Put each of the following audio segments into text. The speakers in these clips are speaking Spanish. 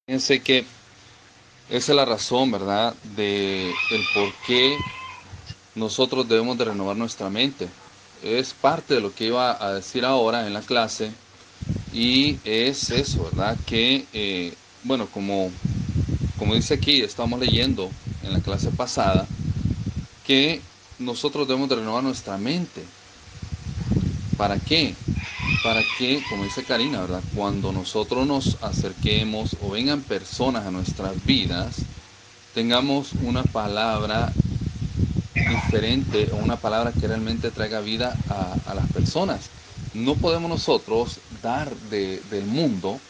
Fíjense que esa es la razón, ¿verdad? De el por qué nosotros debemos de renovar nuestra mente. Es parte de lo que iba a decir ahora en la clase y es eso, ¿verdad? Que, bueno, como dice aquí, estamos leyendo en la clase pasada, que nosotros debemos de renovar nuestra mente. ¿Para qué? Para que, como dice Karina, ¿verdad? Cuando nosotros nos acerquemos o vengan personas a nuestras vidas, tengamos una palabra diferente o una palabra que realmente traiga vida a las personas. No podemos nosotros dar del mundo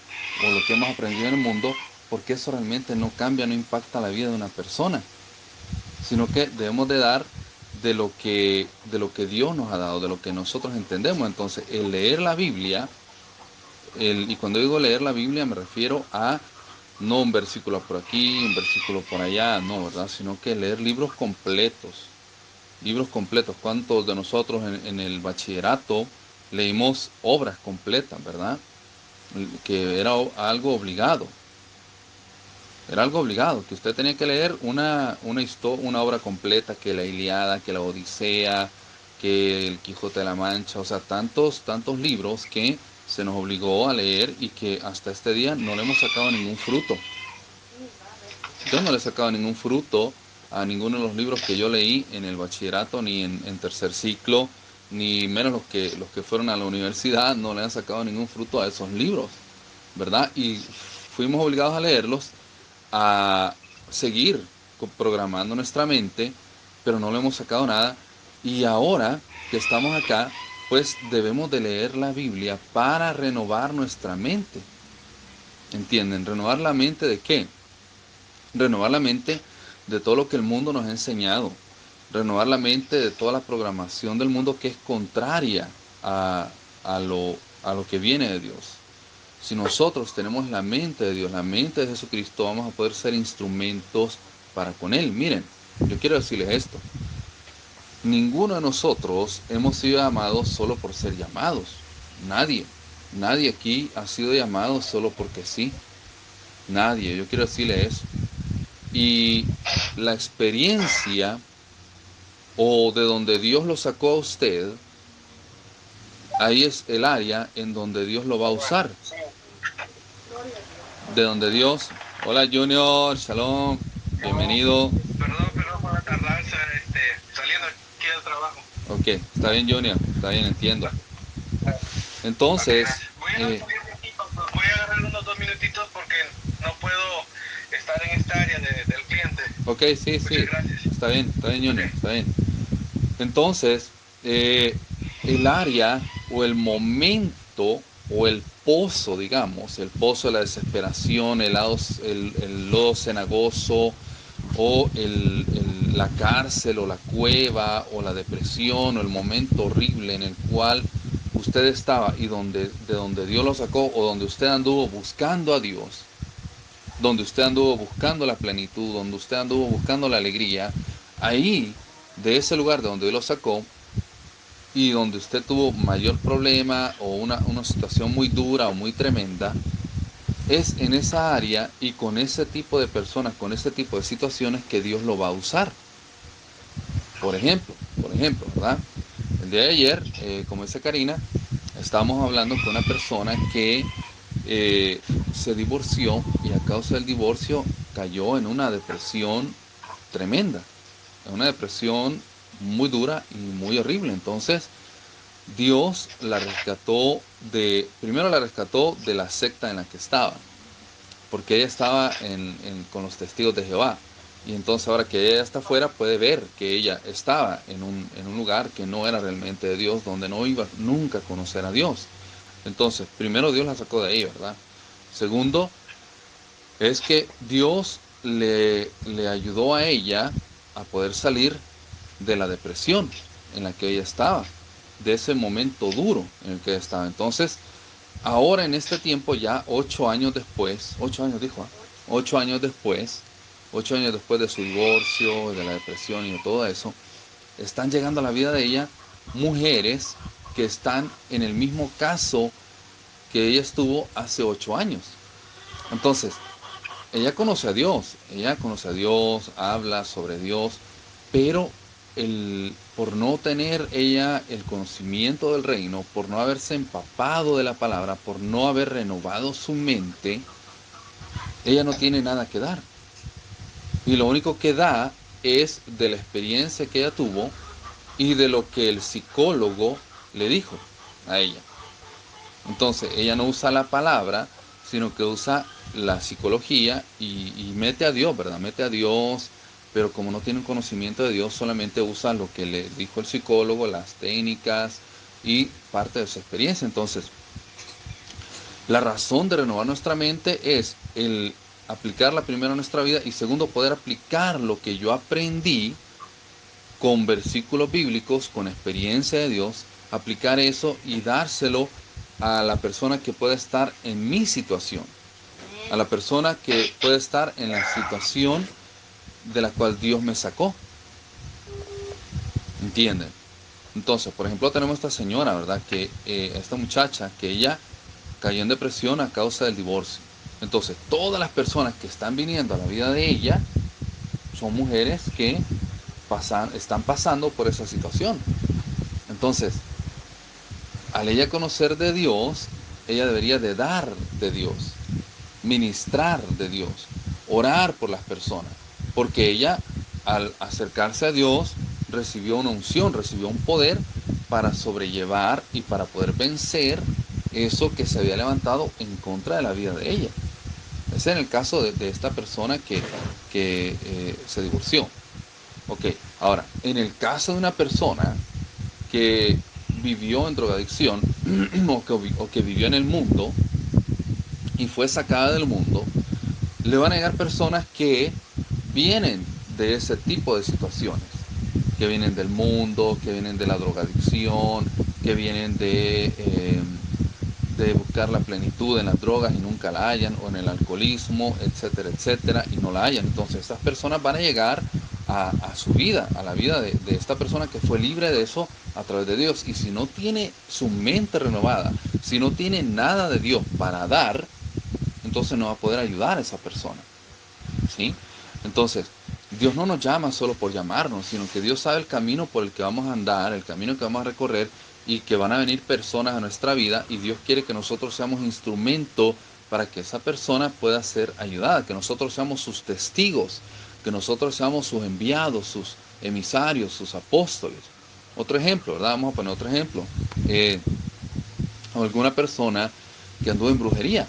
o lo que hemos aprendido en el mundo porque eso realmente no cambia, no impacta la vida de una persona, sino que debemos de dar de lo que Dios nos ha dado, de lo que nosotros entendemos. Entonces, el leer la Biblia, y cuando digo leer la Biblia me refiero a no un versículo por aquí, un versículo por allá, no, ¿verdad? Sino que leer libros completos. Libros completos. ¿Cuántos de nosotros en el bachillerato leímos obras completas, verdad? Que era algo obligado. Era algo obligado, que usted tenía que leer una obra completa, que la Ilíada, que la Odisea, que el Quijote de la Mancha, o sea, tantos libros que se nos obligó a leer y que hasta este día no le hemos sacado ningún fruto. Yo no le he sacado ningún fruto a ninguno de los libros que yo leí en el bachillerato, ni en tercer ciclo, ni menos los que fueron a la universidad, no le han sacado ningún fruto a esos libros, ¿verdad? Y fuimos obligados a leerlos, a seguir programando nuestra mente, pero no le hemos sacado nada. Y ahora que estamos acá, pues debemos de leer la Biblia para renovar nuestra mente. ¿Entienden? ¿Renovar la mente de qué? Renovar la mente de todo lo que el mundo nos ha enseñado. Renovar la mente de toda la programación del mundo que es contraria a, a lo que viene de Dios. Si nosotros tenemos la mente de Dios, la mente de Jesucristo, vamos a poder ser instrumentos para con Él. Miren, yo quiero decirles esto. Ninguno de nosotros hemos sido llamados solo por ser llamados. Nadie. Nadie aquí ha sido llamado solo porque sí. Nadie. Yo quiero decirle eso. Y la experiencia o de donde Dios lo sacó a usted, ahí es el área en donde Dios lo va a usar. De donde Dios... Hola Junior, shalom, bienvenido. Perdón por la tardanza, saliendo aquí del trabajo. Ok, está bien Junior, está bien, entiendo. Ok, Entonces, gracias. Voy a agarrar unos 2 minutitos porque no puedo estar en esta área del cliente. ok, sí, Muchas sí, gracias. está bien Ok. Junior, está bien. Entonces, el área o el momento o el pozo, digamos, el pozo de la desesperación, el lodo cenagoso o la cárcel o la cueva o la depresión o el momento horrible en el cual usted estaba y de donde Dios lo sacó o donde usted anduvo buscando a Dios, donde usted anduvo buscando la plenitud, donde usted anduvo buscando la alegría, ahí, de ese lugar de donde Dios lo sacó, y donde usted tuvo mayor problema o una situación muy dura o muy tremenda, es en esa área y con ese tipo de personas, con ese tipo de situaciones que Dios lo va a usar. Por ejemplo, ¿verdad? El día de ayer, como dice Karina, estábamos hablando con una persona que se divorció y a causa del divorcio cayó en una depresión tremenda, en una depresión muy dura y muy horrible. Entonces, Dios primero la rescató de la secta en la que estaba, porque ella estaba con los testigos de Jehová. Y entonces ahora que ella está afuera puede ver que ella estaba en un lugar que no era realmente de Dios, donde no iba nunca a conocer a Dios. Entonces, primero Dios la sacó de ahí, ¿verdad? Segundo, es que Dios le ayudó a ella a poder salir de la depresión en la que ella estaba, de ese momento duro en el que ella estaba. Entonces, ahora en este tiempo, ya 8 años después, 8 años dijo, 8 años después, 8 años después de su divorcio, de la depresión y de todo eso, están llegando a la vida de ella mujeres que están en el mismo caso que ella estuvo hace 8 años. Entonces, ella conoce a Dios, habla sobre Dios, pero por no tener ella el conocimiento del reino, por no haberse empapado de la palabra, por no haber renovado su mente, ella no tiene nada que dar. Y lo único que da es de la experiencia que ella tuvo y de lo que el psicólogo le dijo a ella. Entonces, ella no usa la palabra, sino que usa la psicología y mete a Dios, ¿verdad? Mete a Dios, pero como no tiene un conocimiento de Dios, solamente usa lo que le dijo el psicólogo, las técnicas y parte de su experiencia. Entonces, la razón de renovar nuestra mente es el aplicarla primero a nuestra vida y segundo, poder aplicar lo que yo aprendí con versículos bíblicos, con experiencia de Dios, aplicar eso y dárselo a la persona que pueda estar en mi situación, a la persona que puede estar en la situación de la cual Dios me sacó. ¿Entienden? Entonces, por ejemplo, tenemos esta señora, ¿verdad? Que esta muchacha, que ella cayó en depresión a causa del divorcio. Entonces, todas las personas que están viniendo a la vida de ella son mujeres que están pasando por esa situación. Entonces, al ella conocer de Dios, ella debería de dar de Dios, ministrar de Dios, orar por las personas, porque ella al acercarse a Dios recibió una unción, recibió un poder para sobrellevar y para poder vencer eso que se había levantado en contra de la vida de ella. Ese es el caso de esta persona que se divorció. Ok, ahora, en el caso de una persona que vivió en drogadicción o que vivió en el mundo y fue sacada del mundo, le van a llegar personas que vienen de ese tipo de situaciones, que vienen del mundo, que vienen de la drogadicción, que vienen de buscar la plenitud en las drogas y nunca la hallan, o en el alcoholismo, etcétera, etcétera, y no la hallan. Entonces estas personas van a llegar a su vida, a la vida de esta persona que fue libre de eso a través de Dios. Y si no tiene su mente renovada, si no tiene nada de Dios para dar, entonces no va a poder ayudar a esa persona. ¿Sí? Entonces, Dios no nos llama solo por llamarnos, sino que Dios sabe el camino por el que vamos a andar, el camino que vamos a recorrer y que van a venir personas a nuestra vida y Dios quiere que nosotros seamos instrumento para que esa persona pueda ser ayudada, que nosotros seamos sus testigos, que nosotros seamos sus enviados, sus emisarios, sus apóstoles. Otro ejemplo, ¿verdad? Vamos a poner otro ejemplo. Alguna persona que anduvo en brujería,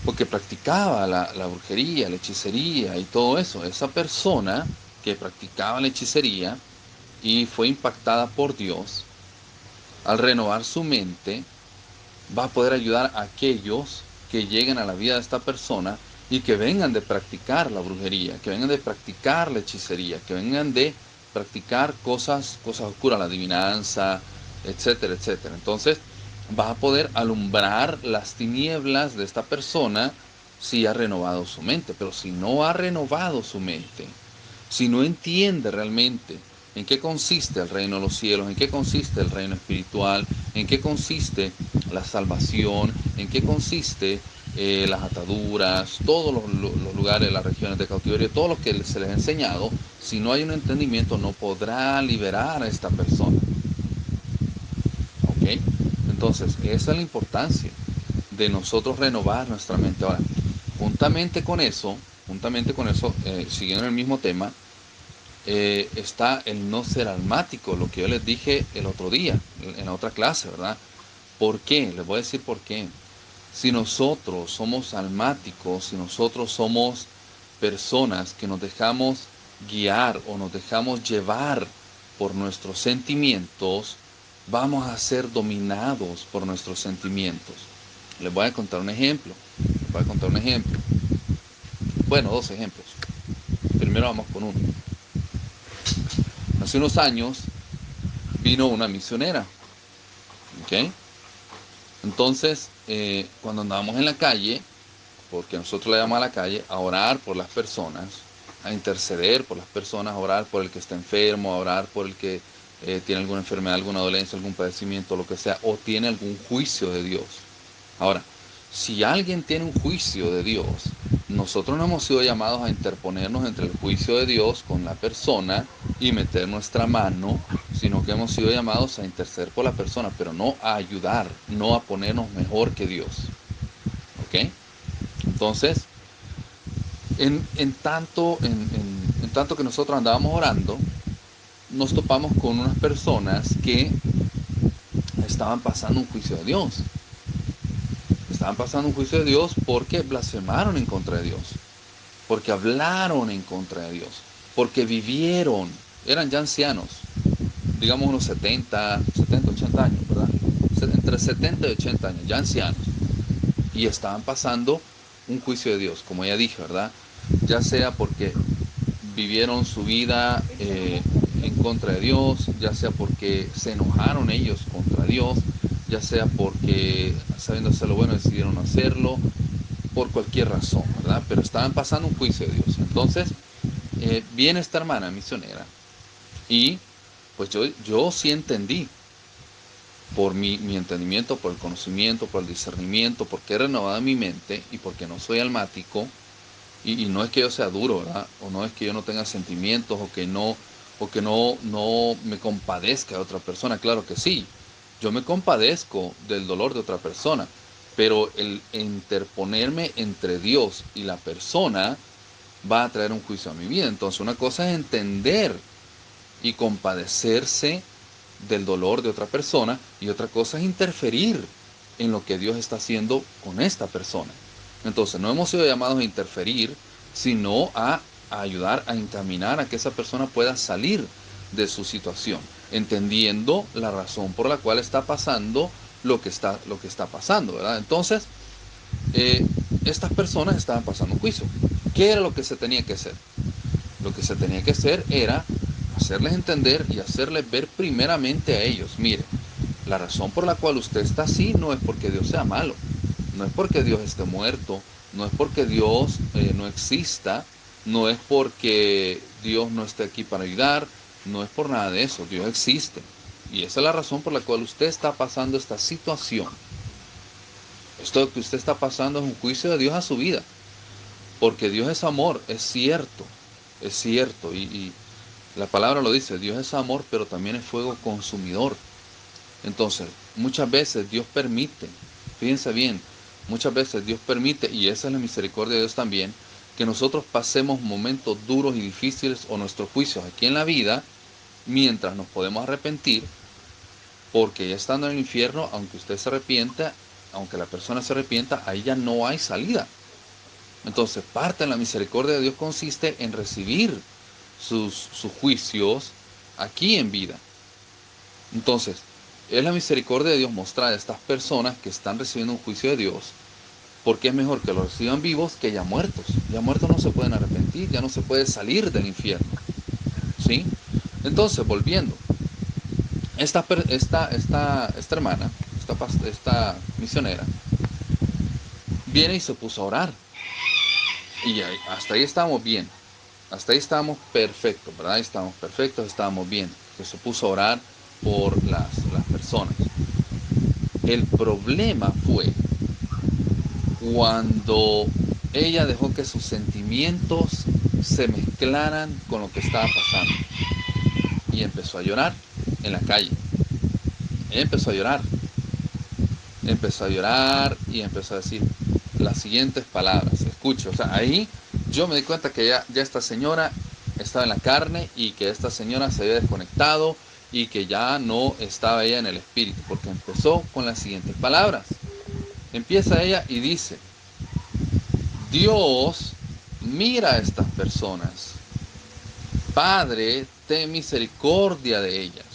porque practicaba la brujería, la hechicería y todo eso. Esa persona que practicaba la hechicería y fue impactada por Dios, al renovar su mente, va a poder ayudar a aquellos que lleguen a la vida de esta persona y que vengan de practicar la brujería, que vengan de practicar la hechicería, que vengan de practicar cosas oscuras, la adivinanza, etcétera, etcétera. Entonces, va a poder alumbrar las tinieblas de esta persona si ha renovado su mente. Pero si no ha renovado su mente, si no entiende realmente en qué consiste el reino de los cielos, en qué consiste el reino espiritual, en qué consiste la salvación, en qué consiste las ataduras, todos los lugares, las regiones de cautiverio, todo lo que se les ha enseñado, si no hay un entendimiento no podrá liberar a esta persona. ¿Ok? Entonces, esa es la importancia de nosotros renovar nuestra mente. Ahora, juntamente con eso, siguiendo el mismo tema, está el no ser almático, lo que yo les dije el otro día, en la otra clase, ¿verdad? ¿Por qué? Les voy a decir por qué. Si nosotros somos almáticos, si nosotros somos personas que nos dejamos guiar o nos dejamos llevar por nuestros sentimientos, vamos a ser dominados por nuestros sentimientos. Les voy a contar un ejemplo. Bueno, dos ejemplos. Primero vamos con uno. Hace unos años vino una misionera. ¿Ok? Entonces, cuando andábamos en la calle, porque nosotros le llamamos a la calle, a orar por las personas, a interceder por las personas, a orar por el que está enfermo, a orar por el que tiene alguna enfermedad, alguna dolencia, algún padecimiento, lo que sea, o tiene algún juicio de Dios. Ahora, si alguien tiene un juicio de Dios, nosotros no hemos sido llamados a interponernos entre el juicio de Dios con la persona y meter nuestra mano, sino que hemos sido llamados a interceder por la persona, pero no a ayudar, no a ponernos mejor que Dios. ¿Ok? Entonces, en tanto que nosotros andábamos orando, nos topamos con unas personas que estaban pasando un juicio de Dios. Estaban pasando un juicio de Dios porque blasfemaron en contra de Dios, porque hablaron en contra de Dios, porque vivieron, eran ya ancianos, digamos unos 80 años, ¿verdad? Entre 70 y 80 años, ya ancianos, y estaban pasando un juicio de Dios, como ya dije, ¿verdad? Ya sea porque vivieron su vida en contra de Dios, ya sea porque se enojaron ellos contra Dios, ya sea porque sabiendo hacer lo bueno decidieron hacerlo, por cualquier razón, ¿verdad? Pero estaban pasando un juicio de Dios. Entonces, viene esta hermana misionera y pues yo sí entendí por mi entendimiento, por el conocimiento, por el discernimiento, porque he renovado mi mente y porque no soy almático, y no es que yo sea duro, ¿verdad? O no es que yo no tenga sentimientos o que no me compadezca de otra persona. Claro que sí, yo me compadezco del dolor de otra persona, pero el interponerme entre Dios y la persona va a traer un juicio a mi vida. Entonces una cosa es entender y compadecerse del dolor de otra persona y otra cosa es interferir en lo que Dios está haciendo con esta persona. Entonces no hemos sido llamados a interferir, sino a ayudar a encaminar a que esa persona pueda salir de su situación, entendiendo la razón por la cual está pasando lo que está pasando, ¿verdad? Entonces, eh, estas personas estaban pasando un juicio. ¿Qué era lo que se tenía que hacer? Lo que se tenía que hacer era hacerles entender y hacerles ver primeramente a ellos, mire, la razón por la cual usted está así no es porque Dios sea malo, no es porque Dios esté muerto, no es porque Dios no exista, no es porque Dios no esté aquí para ayudar, no es por nada de eso, Dios existe. Y esa es la razón por la cual usted está pasando esta situación. Esto que usted está pasando es un juicio de Dios a su vida, porque Dios es amor, es cierto, y la palabra lo dice, Dios es amor, pero también es fuego consumidor. Entonces, muchas veces Dios permite, fíjense bien, muchas veces Dios permite, y esa es la misericordia de Dios también, que nosotros pasemos momentos duros y difíciles o nuestros juicios aquí en la vida, mientras nos podemos arrepentir, porque ya estando en el infierno, aunque usted se arrepienta, aunque la persona se arrepienta, ahí ya no hay salida. Entonces, parte de la misericordia de Dios consiste en recibir sus juicios aquí en vida. Entonces, es la misericordia de Dios mostrar a estas personas que están recibiendo un juicio de Dios, porque es mejor que lo reciban vivos que ya muertos. Ya muertos no se pueden arrepentir, ya no se puede salir del infierno. ¿Sí? Entonces, volviendo, esta hermana, esta misionera, viene y se puso a orar. Y hasta ahí estábamos bien. Hasta ahí estábamos perfectos, ¿verdad? Estábamos perfectos, estábamos bien. Que se puso a orar por las personas. El problema fue cuando ella dejó que sus sentimientos se mezclaran con lo que estaba pasando. Y empezó a llorar en la calle. Ella empezó a llorar. Empezó a llorar y empezó a decir las siguientes palabras. Escucho, o sea, ahí yo me di cuenta que ya esta señora estaba en la carne y que esta señora se había desconectado y que ya no estaba ella en el espíritu, porque empezó con las siguientes palabras. Empieza ella y dice, Dios, mira a estas personas. Padre, ten misericordia de ellas.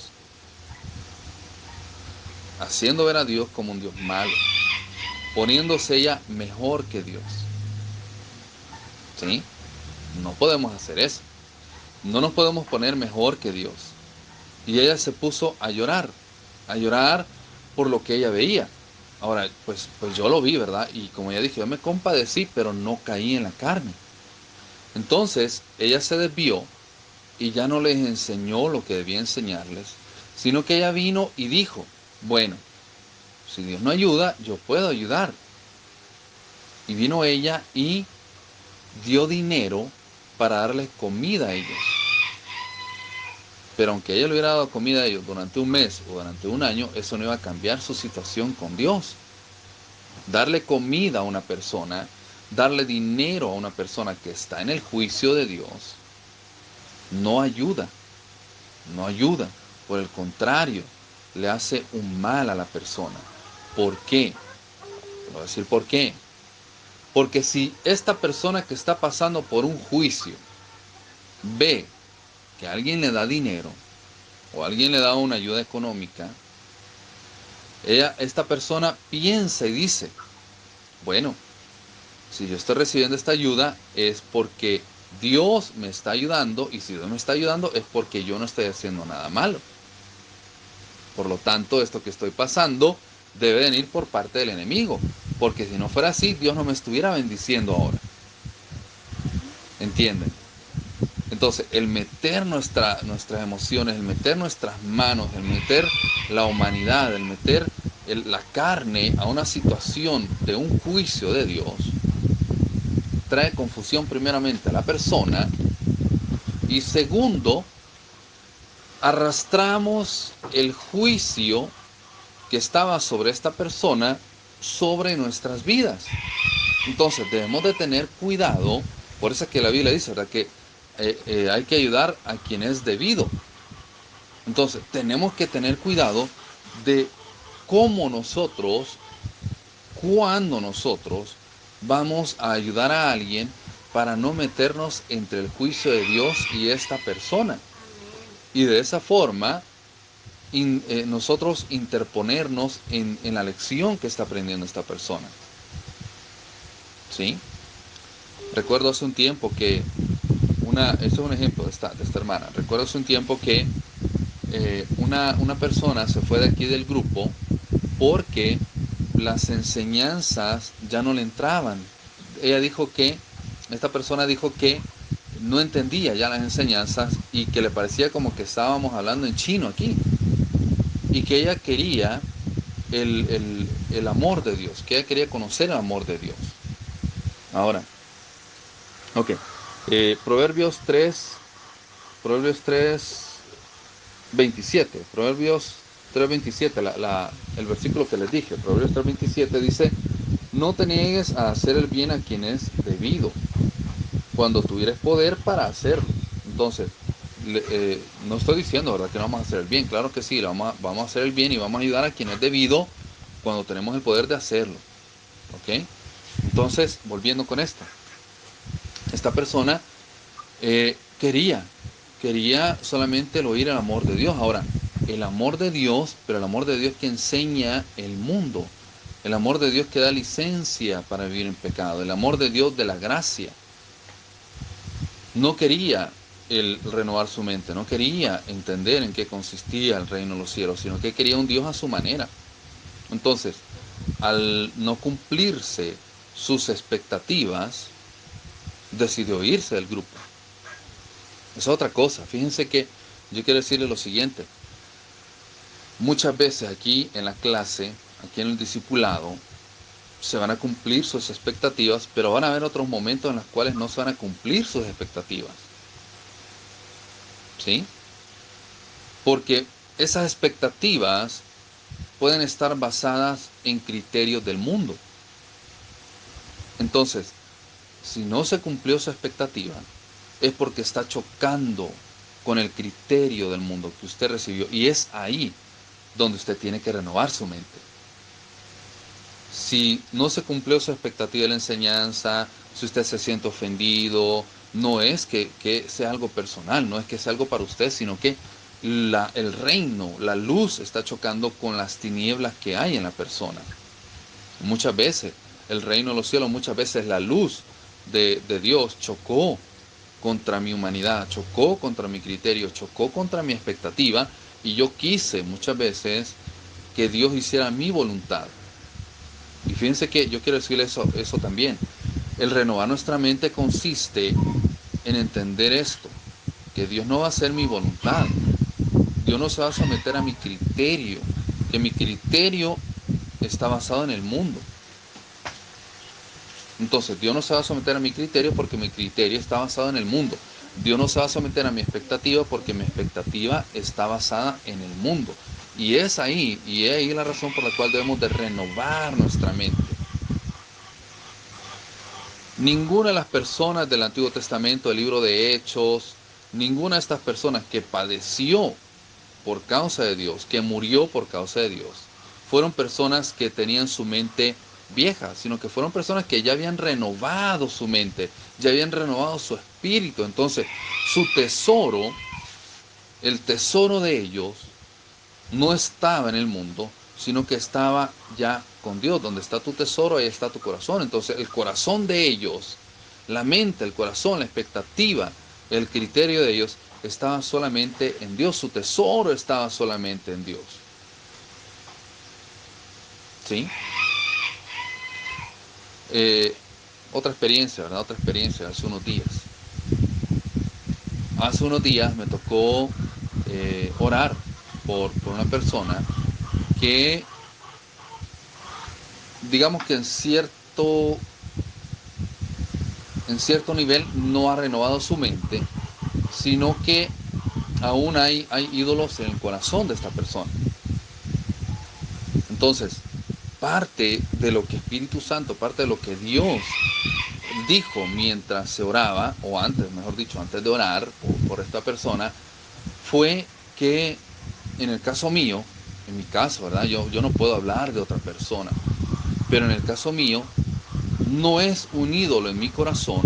Haciendo ver a Dios como un Dios malo, poniéndose ella mejor que Dios. ¿Sí? No podemos hacer eso. No nos podemos poner mejor que Dios. Y ella se puso a llorar por lo que ella veía. Ahora, pues yo lo vi, ¿verdad? Y como ya dije, yo me compadecí, pero no caí en la carne. Entonces, ella se desvió y ya no les enseñó lo que debía enseñarles, sino que ella vino y dijo, bueno, si Dios no ayuda, yo puedo ayudar. Y vino ella y dio dinero para darles comida a ellos. Pero aunque ella le hubiera dado comida a ellos durante un mes o durante un año, eso no iba a cambiar su situación con Dios. Darle comida a una persona, darle dinero a una persona que está en el juicio de Dios, no ayuda, no ayuda. Por el contrario, le hace un mal a la persona. ¿Por qué? Voy a decir por qué. Porque si esta persona que está pasando por un juicio ve que alguien le da dinero o alguien le da una ayuda económica, esta persona piensa y dice, bueno, si yo estoy recibiendo esta ayuda es porque Dios me está ayudando, y si Dios me está ayudando es porque yo no estoy haciendo nada malo. Por lo tanto, esto que estoy pasando debe venir por parte del enemigo, porque si no fuera así, Dios no me estuviera bendiciendo ahora. ¿Entienden? Entonces, el meter nuestras emociones, el meter nuestras manos, el meter la humanidad, el meter la carne a una situación de un juicio de Dios, trae confusión primeramente a la persona, y segundo, arrastramos el juicio que estaba sobre esta persona sobre nuestras vidas. Entonces debemos de tener cuidado. Por eso es que la Biblia dice, ¿verdad?, que hay que ayudar a quien es debido. Entonces tenemos que tener cuidado de cómo nosotros, cuando nosotros vamos a ayudar a alguien, para no meternos entre el juicio de Dios y esta persona. Y de esa forma nosotros interponernos en la lección que está aprendiendo esta persona. ¿Sí? Recuerdo hace un tiempo que este es un ejemplo de esta hermana. Recuerdo hace un tiempo que una persona se fue de aquí del grupo porque las enseñanzas ya no le entraban. Esta persona dijo que no entendía ya las enseñanzas y que le parecía como que estábamos hablando en chino aquí. Y que ella quería el amor de Dios, que ella quería conocer el amor de Dios. Ahora, ok, Proverbios 3, 27, Proverbios 3:27, el versículo que les dije, Proverbios 3:27 dice, no te niegues a hacer el bien a quien es debido, cuando tuvieres poder para hacerlo. Entonces, no estoy diciendo, ¿verdad?, que no vamos a hacer el bien. Claro que sí, vamos a hacer el bien y vamos a ayudar a quien es debido cuando tenemos el poder de hacerlo. ¿Ok? Entonces, volviendo con esto. Esta persona quería solamente el oír el amor de Dios. Ahora, el amor de Dios, pero el amor de Dios que enseña el mundo. El amor de Dios que da licencia para vivir en pecado. El amor de Dios de la gracia. No quería el renovar su mente, no quería entender en qué consistía el reino de los cielos, sino que quería un Dios a su manera. Entonces, al no cumplirse sus expectativas, decidió irse del grupo. Es otra cosa. Fíjense que yo quiero decirles lo siguiente. Muchas veces aquí en la clase, aquí en el discipulado, se van a cumplir sus expectativas, pero van a haber otros momentos en los cuales no se van a cumplir sus expectativas. ¿Sí? Porque esas expectativas pueden estar basadas en criterios del mundo. Entonces, si no se cumplió esa expectativa, es porque está chocando con el criterio del mundo que usted recibió. Y es ahí donde usted tiene que renovar su mente. Si no se cumplió su expectativa de la enseñanza, si usted se siente ofendido, no es que sea algo personal, no es que sea algo para usted, sino que el reino, la luz está chocando con las tinieblas que hay en la persona. Muchas veces el reino de los cielos, muchas veces la luz de Dios chocó contra mi humanidad, chocó contra mi criterio, chocó contra mi expectativa, y yo quise muchas veces que Dios hiciera mi voluntad. Y fíjense que yo quiero decirle eso también. El renovar nuestra mente consiste en entender esto, que Dios no va a hacer mi voluntad. Dios no se va a someter a mi criterio, que mi criterio está basado en el mundo. Entonces, Dios no se va a someter a mi criterio porque mi criterio está basado en el mundo. Dios no se va a someter a mi expectativa porque mi expectativa está basada en el mundo. Y es ahí la razón por la cual debemos de renovar nuestra mente. Ninguna de las personas del Antiguo Testamento, del libro de Hechos, ninguna de estas personas que padeció por causa de Dios, que murió por causa de Dios, fueron personas que tenían su mente vieja, sino que fueron personas que ya habían renovado su mente, ya habían renovado su espíritu. Entonces, su tesoro, el tesoro de ellos, no estaba en el mundo, sino que estaba ya con Dios. Donde está tu tesoro, ahí está tu corazón. Entonces, el corazón de ellos, la mente, el corazón, la expectativa, el criterio de ellos estaba solamente en Dios. Su tesoro estaba solamente en Dios. ¿Sí? Otra experiencia, ¿verdad? Otra experiencia hace unos días. Hace unos días me tocó orar por una persona que, digamos que en cierto nivel no ha renovado su mente, sino que aún hay ídolos en el corazón de esta persona. Entonces, parte de lo que Espíritu Santo, parte de lo que Dios dijo mientras se oraba, o antes, mejor dicho, antes de orar por esta persona, fue que en el caso mío, en mi caso, ¿verdad? Yo no puedo hablar de otra persona, pero en el caso mío, no es un ídolo en mi corazón,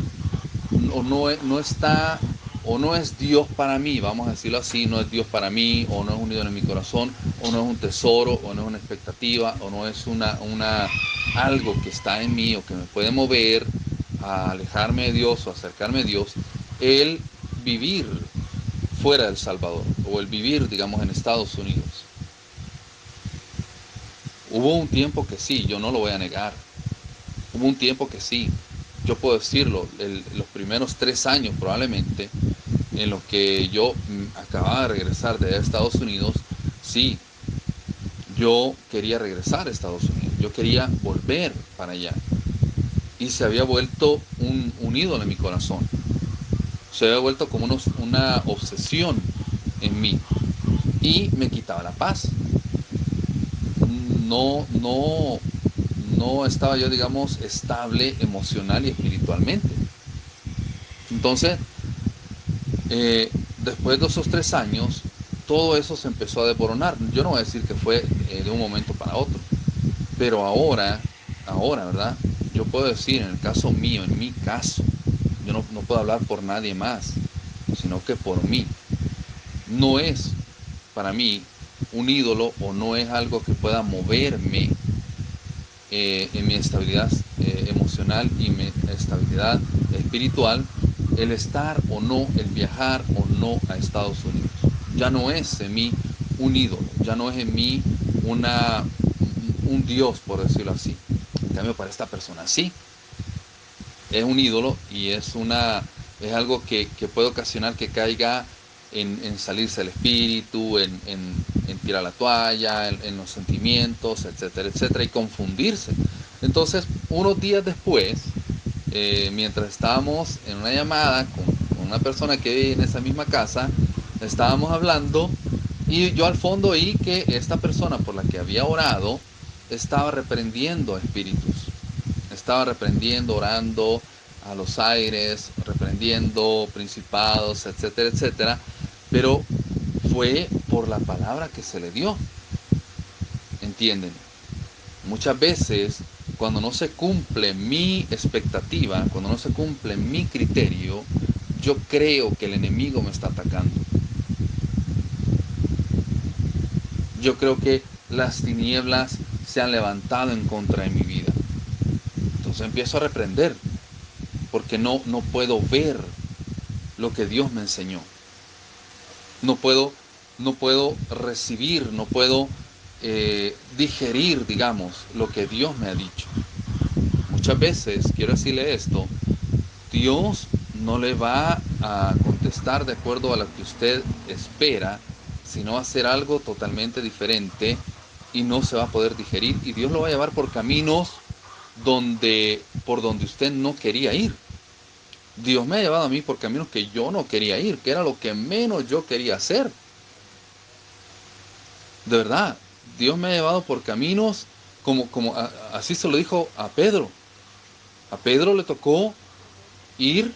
o no está, o no es Dios para mí, vamos a decirlo así, no es Dios para mí, o no es un ídolo en mi corazón, o no es un tesoro, o no es una expectativa, o no es algo que está en mí, o que me puede mover a alejarme de Dios o acercarme a Dios, el vivir fuera del Salvador, o el vivir, digamos, en Estados Unidos. Hubo un tiempo que sí, yo no lo voy a negar. Hubo un tiempo que sí, yo puedo decirlo, los primeros 3 años probablemente, en los que yo acababa de regresar de Estados Unidos, sí, yo quería regresar a Estados Unidos, yo quería volver para allá. Y se había vuelto un ídolo en mi corazón, se había vuelto como una obsesión en mí y me quitaba la paz. No, no, no estaba yo, digamos, estable emocional y espiritualmente. Entonces, después de esos 3 años, todo eso se empezó a desboronar. Yo no voy a decir que fue de un momento para otro, pero ahora, ¿verdad? Yo puedo decir, en el caso mío, en mi caso, yo no puedo hablar por nadie más, sino que por mí. No es para mí un ídolo, o no es algo que pueda moverme en mi estabilidad emocional y mi estabilidad espiritual, el estar o no, el viajar o no a Estados Unidos. Ya no es en mí un ídolo, ya no es en mí un Dios, por decirlo así. En cambio, para esta persona sí, es un ídolo, y es algo que puede ocasionar que caiga en salirse del espíritu, en tirar la toalla, en los sentimientos, etcétera, etcétera, y confundirse. Entonces, unos días después, mientras estábamos en una llamada con una persona que vive en esa misma casa, estábamos hablando, y yo al fondo oí que esta persona por la que había orado estaba reprendiendo espíritus, estaba reprendiendo, orando a los aires, reprendiendo principados, etcétera, etcétera, pero fue por la palabra que se le dio. ¿Entienden? Muchas veces, cuando no se cumple mi expectativa, cuando no se cumple mi criterio, yo creo que el enemigo me está atacando. Yo creo que las tinieblas se han levantado en contra de mi vida. Entonces empiezo a reprender, porque no puedo ver lo que Dios me enseñó. No puedo recibir, no puedo digerir, digamos, lo que Dios me ha dicho. Muchas veces, quiero decirle esto, Dios no le va a contestar de acuerdo a lo que usted espera, sino va a hacer algo totalmente diferente, y no se va a poder digerir, y Dios lo va a llevar por caminos por donde usted no quería ir. Dios me ha llevado a mí por caminos que yo no quería ir, que era lo que menos yo quería hacer. De verdad, Dios me ha llevado por caminos así se lo dijo a Pedro. A Pedro le tocó ir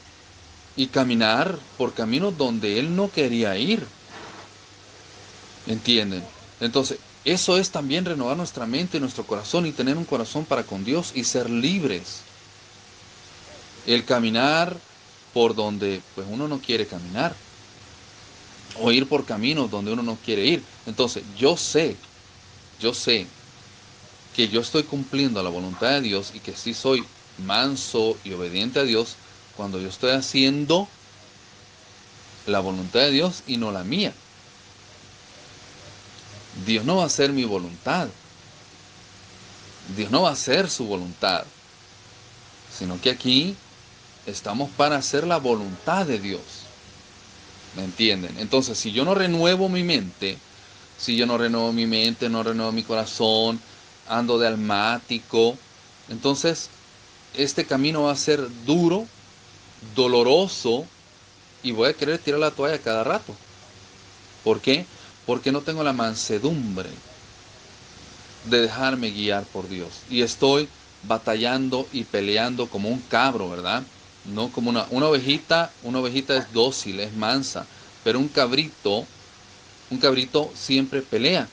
y caminar por caminos donde él no quería ir. ¿Entienden? Entonces, eso es también renovar nuestra mente y nuestro corazón y tener un corazón para con Dios y ser libres. El caminar por donde pues uno no quiere caminar o ir por caminos donde uno no quiere ir. Entonces, yo sé que yo estoy cumpliendo la voluntad de Dios y que sí soy manso y obediente a Dios cuando yo estoy haciendo la voluntad de Dios y no la mía. Dios no va a hacer mi voluntad. Dios no va a hacer su voluntad. Sino que aquí estamos para hacer la voluntad de Dios. ¿Me entienden? Entonces, si yo no renuevo mi mente, no renuevo mi corazón, ando de almático, entonces este camino va a ser duro, doloroso y voy a querer tirar la toalla cada rato. ¿Por qué? Porque no tengo la mansedumbre de dejarme guiar por Dios. Y estoy batallando y peleando como un cabro, ¿verdad? No como una ovejita es dócil, es mansa, pero un cabrito siempre pelea,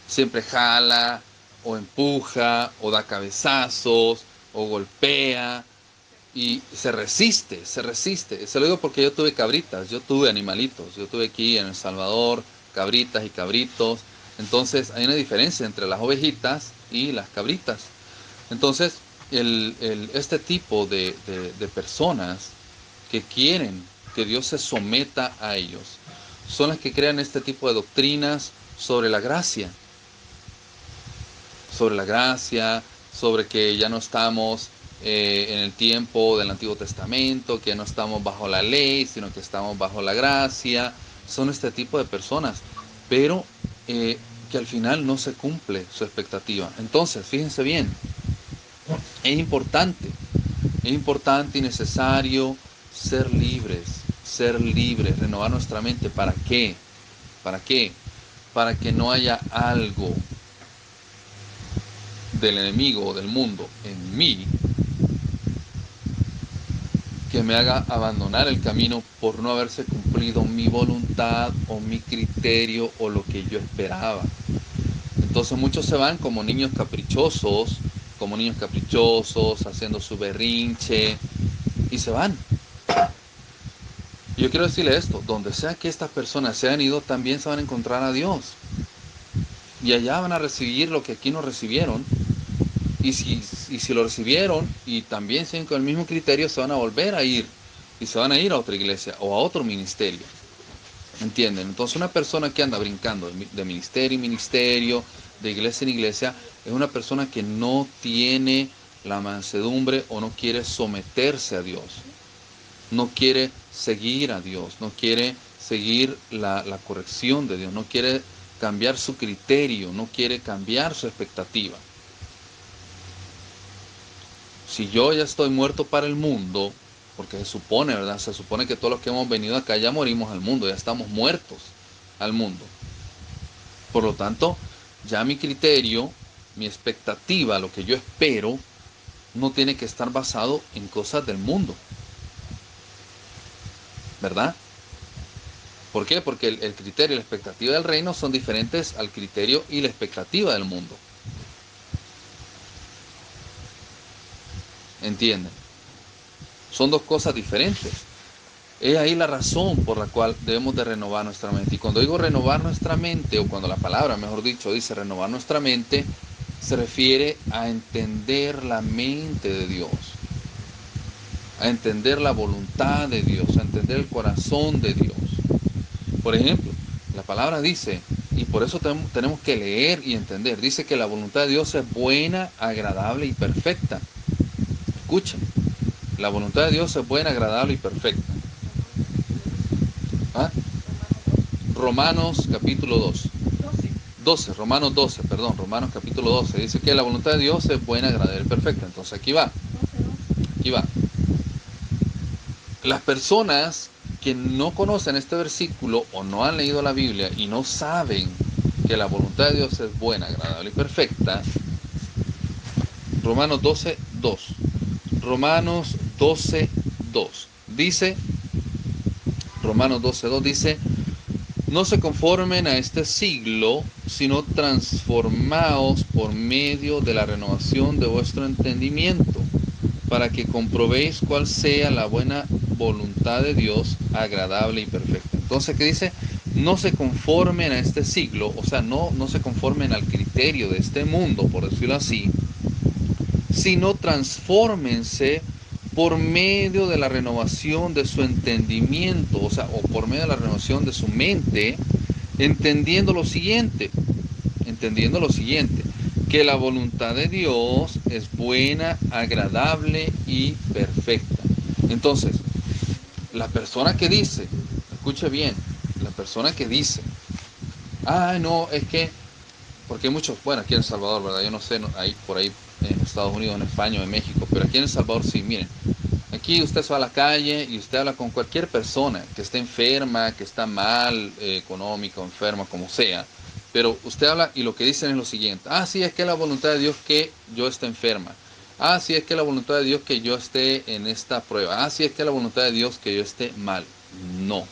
siempre jala, o empuja, o da cabezazos, o golpea, y se resiste. Se lo digo porque yo tuve cabritas, yo tuve animalitos, yo tuve aquí en El Salvador cabritas y cabritos. Entonces hay una diferencia entre las ovejitas y las cabritas. Entonces este tipo de personas que quieren que Dios se someta a ellos son las que crean este tipo de doctrinas sobre la gracia, sobre que ya no estamos en el tiempo del Antiguo Testamento, que no estamos bajo la ley, sino que estamos bajo la gracia. Son este tipo de personas, pero que al final no se cumple su expectativa. Entonces, fíjense bien, es importante y necesario ser libres, renovar nuestra mente. ¿Para qué? ¿Para qué? Para que no haya algo del enemigo o del mundo en mí que me haga abandonar el camino por no haberse cumplido mi voluntad o mi criterio o lo que yo esperaba. Entonces muchos se van como niños caprichosos, haciendo su berrinche y se van. Y yo quiero decirle esto, donde sea que estas personas se han ido, también se van a encontrar a Dios. Y allá van a recibir lo que aquí no recibieron. Y si lo recibieron y también siguen con el mismo criterio, se van a volver a ir. Y se van a ir a otra iglesia o a otro ministerio. ¿Entienden? Entonces una persona que anda brincando de ministerio en ministerio, de iglesia en iglesia, es una persona que no tiene la mansedumbre o no quiere someterse a Dios. No quiere seguir a Dios, no quiere seguir la corrección de Dios, no quiere cambiar su criterio, no quiere cambiar su expectativa. Si yo ya estoy muerto para el mundo, porque se supone, ¿verdad? Se supone que todos los que hemos venido acá ya morimos al mundo, ya estamos muertos al mundo. Por lo tanto, ya mi criterio, mi expectativa, lo que yo espero, no tiene que estar basado en cosas del mundo. ¿Verdad? ¿Por qué? Porque el criterio y la expectativa del reino son diferentes al criterio y la expectativa del mundo. ¿Entienden? Son dos cosas diferentes. Es ahí la razón por la cual debemos de renovar nuestra mente. Y cuando digo renovar nuestra mente, o cuando la palabra, mejor dicho, dice renovar nuestra mente, se refiere a entender la mente de Dios, a entender la voluntad de Dios, a entender el corazón de Dios. Por ejemplo, la palabra dice, y por eso tenemos que leer y entender, dice que la voluntad de Dios es buena, agradable y perfecta. Escuchen, la voluntad de Dios es buena, agradable y perfecta. ¿Ah? Romanos capítulo 2. Romanos capítulo 12, dice que la voluntad de Dios es buena, agradable y perfecta. Entonces aquí va. Las personas que no conocen este versículo o no han leído la Biblia y no saben que la voluntad de Dios es buena, agradable y perfecta, Romanos 12:2. Romanos 12:2 dice, Romanos 12:2 dice, no se conformen a este siglo, sino transformaos por medio de la renovación de vuestro entendimiento, para que comprobéis cuál sea la buena voluntad de Dios, agradable y perfecta. Entonces, ¿qué dice? No se conformen a este siglo, o sea, no se conformen al criterio de este mundo, por decirlo así, sino transfórmense por medio de la renovación de su entendimiento, o sea, o por medio de la renovación de su mente, entendiendo lo siguiente, que la voluntad de Dios es buena, agradable y perfecta. Entonces, la persona que dice, escuche bien, la persona que dice, no, es que, porque hay muchos, bueno, aquí en El Salvador, ¿verdad? Yo no sé, ahí por ahí en Estados Unidos, en España o en México, pero aquí en El Salvador sí, miren, aquí usted se va a la calle y usted habla con cualquier persona que esté enferma, que está mal, económica o enferma, como sea, pero usted habla y lo que dicen es lo siguiente, sí, es que es la voluntad de Dios que yo esté enferma, sí, es que es la voluntad de Dios que yo esté en esta prueba, sí, es que es la voluntad de Dios que yo esté mal. No,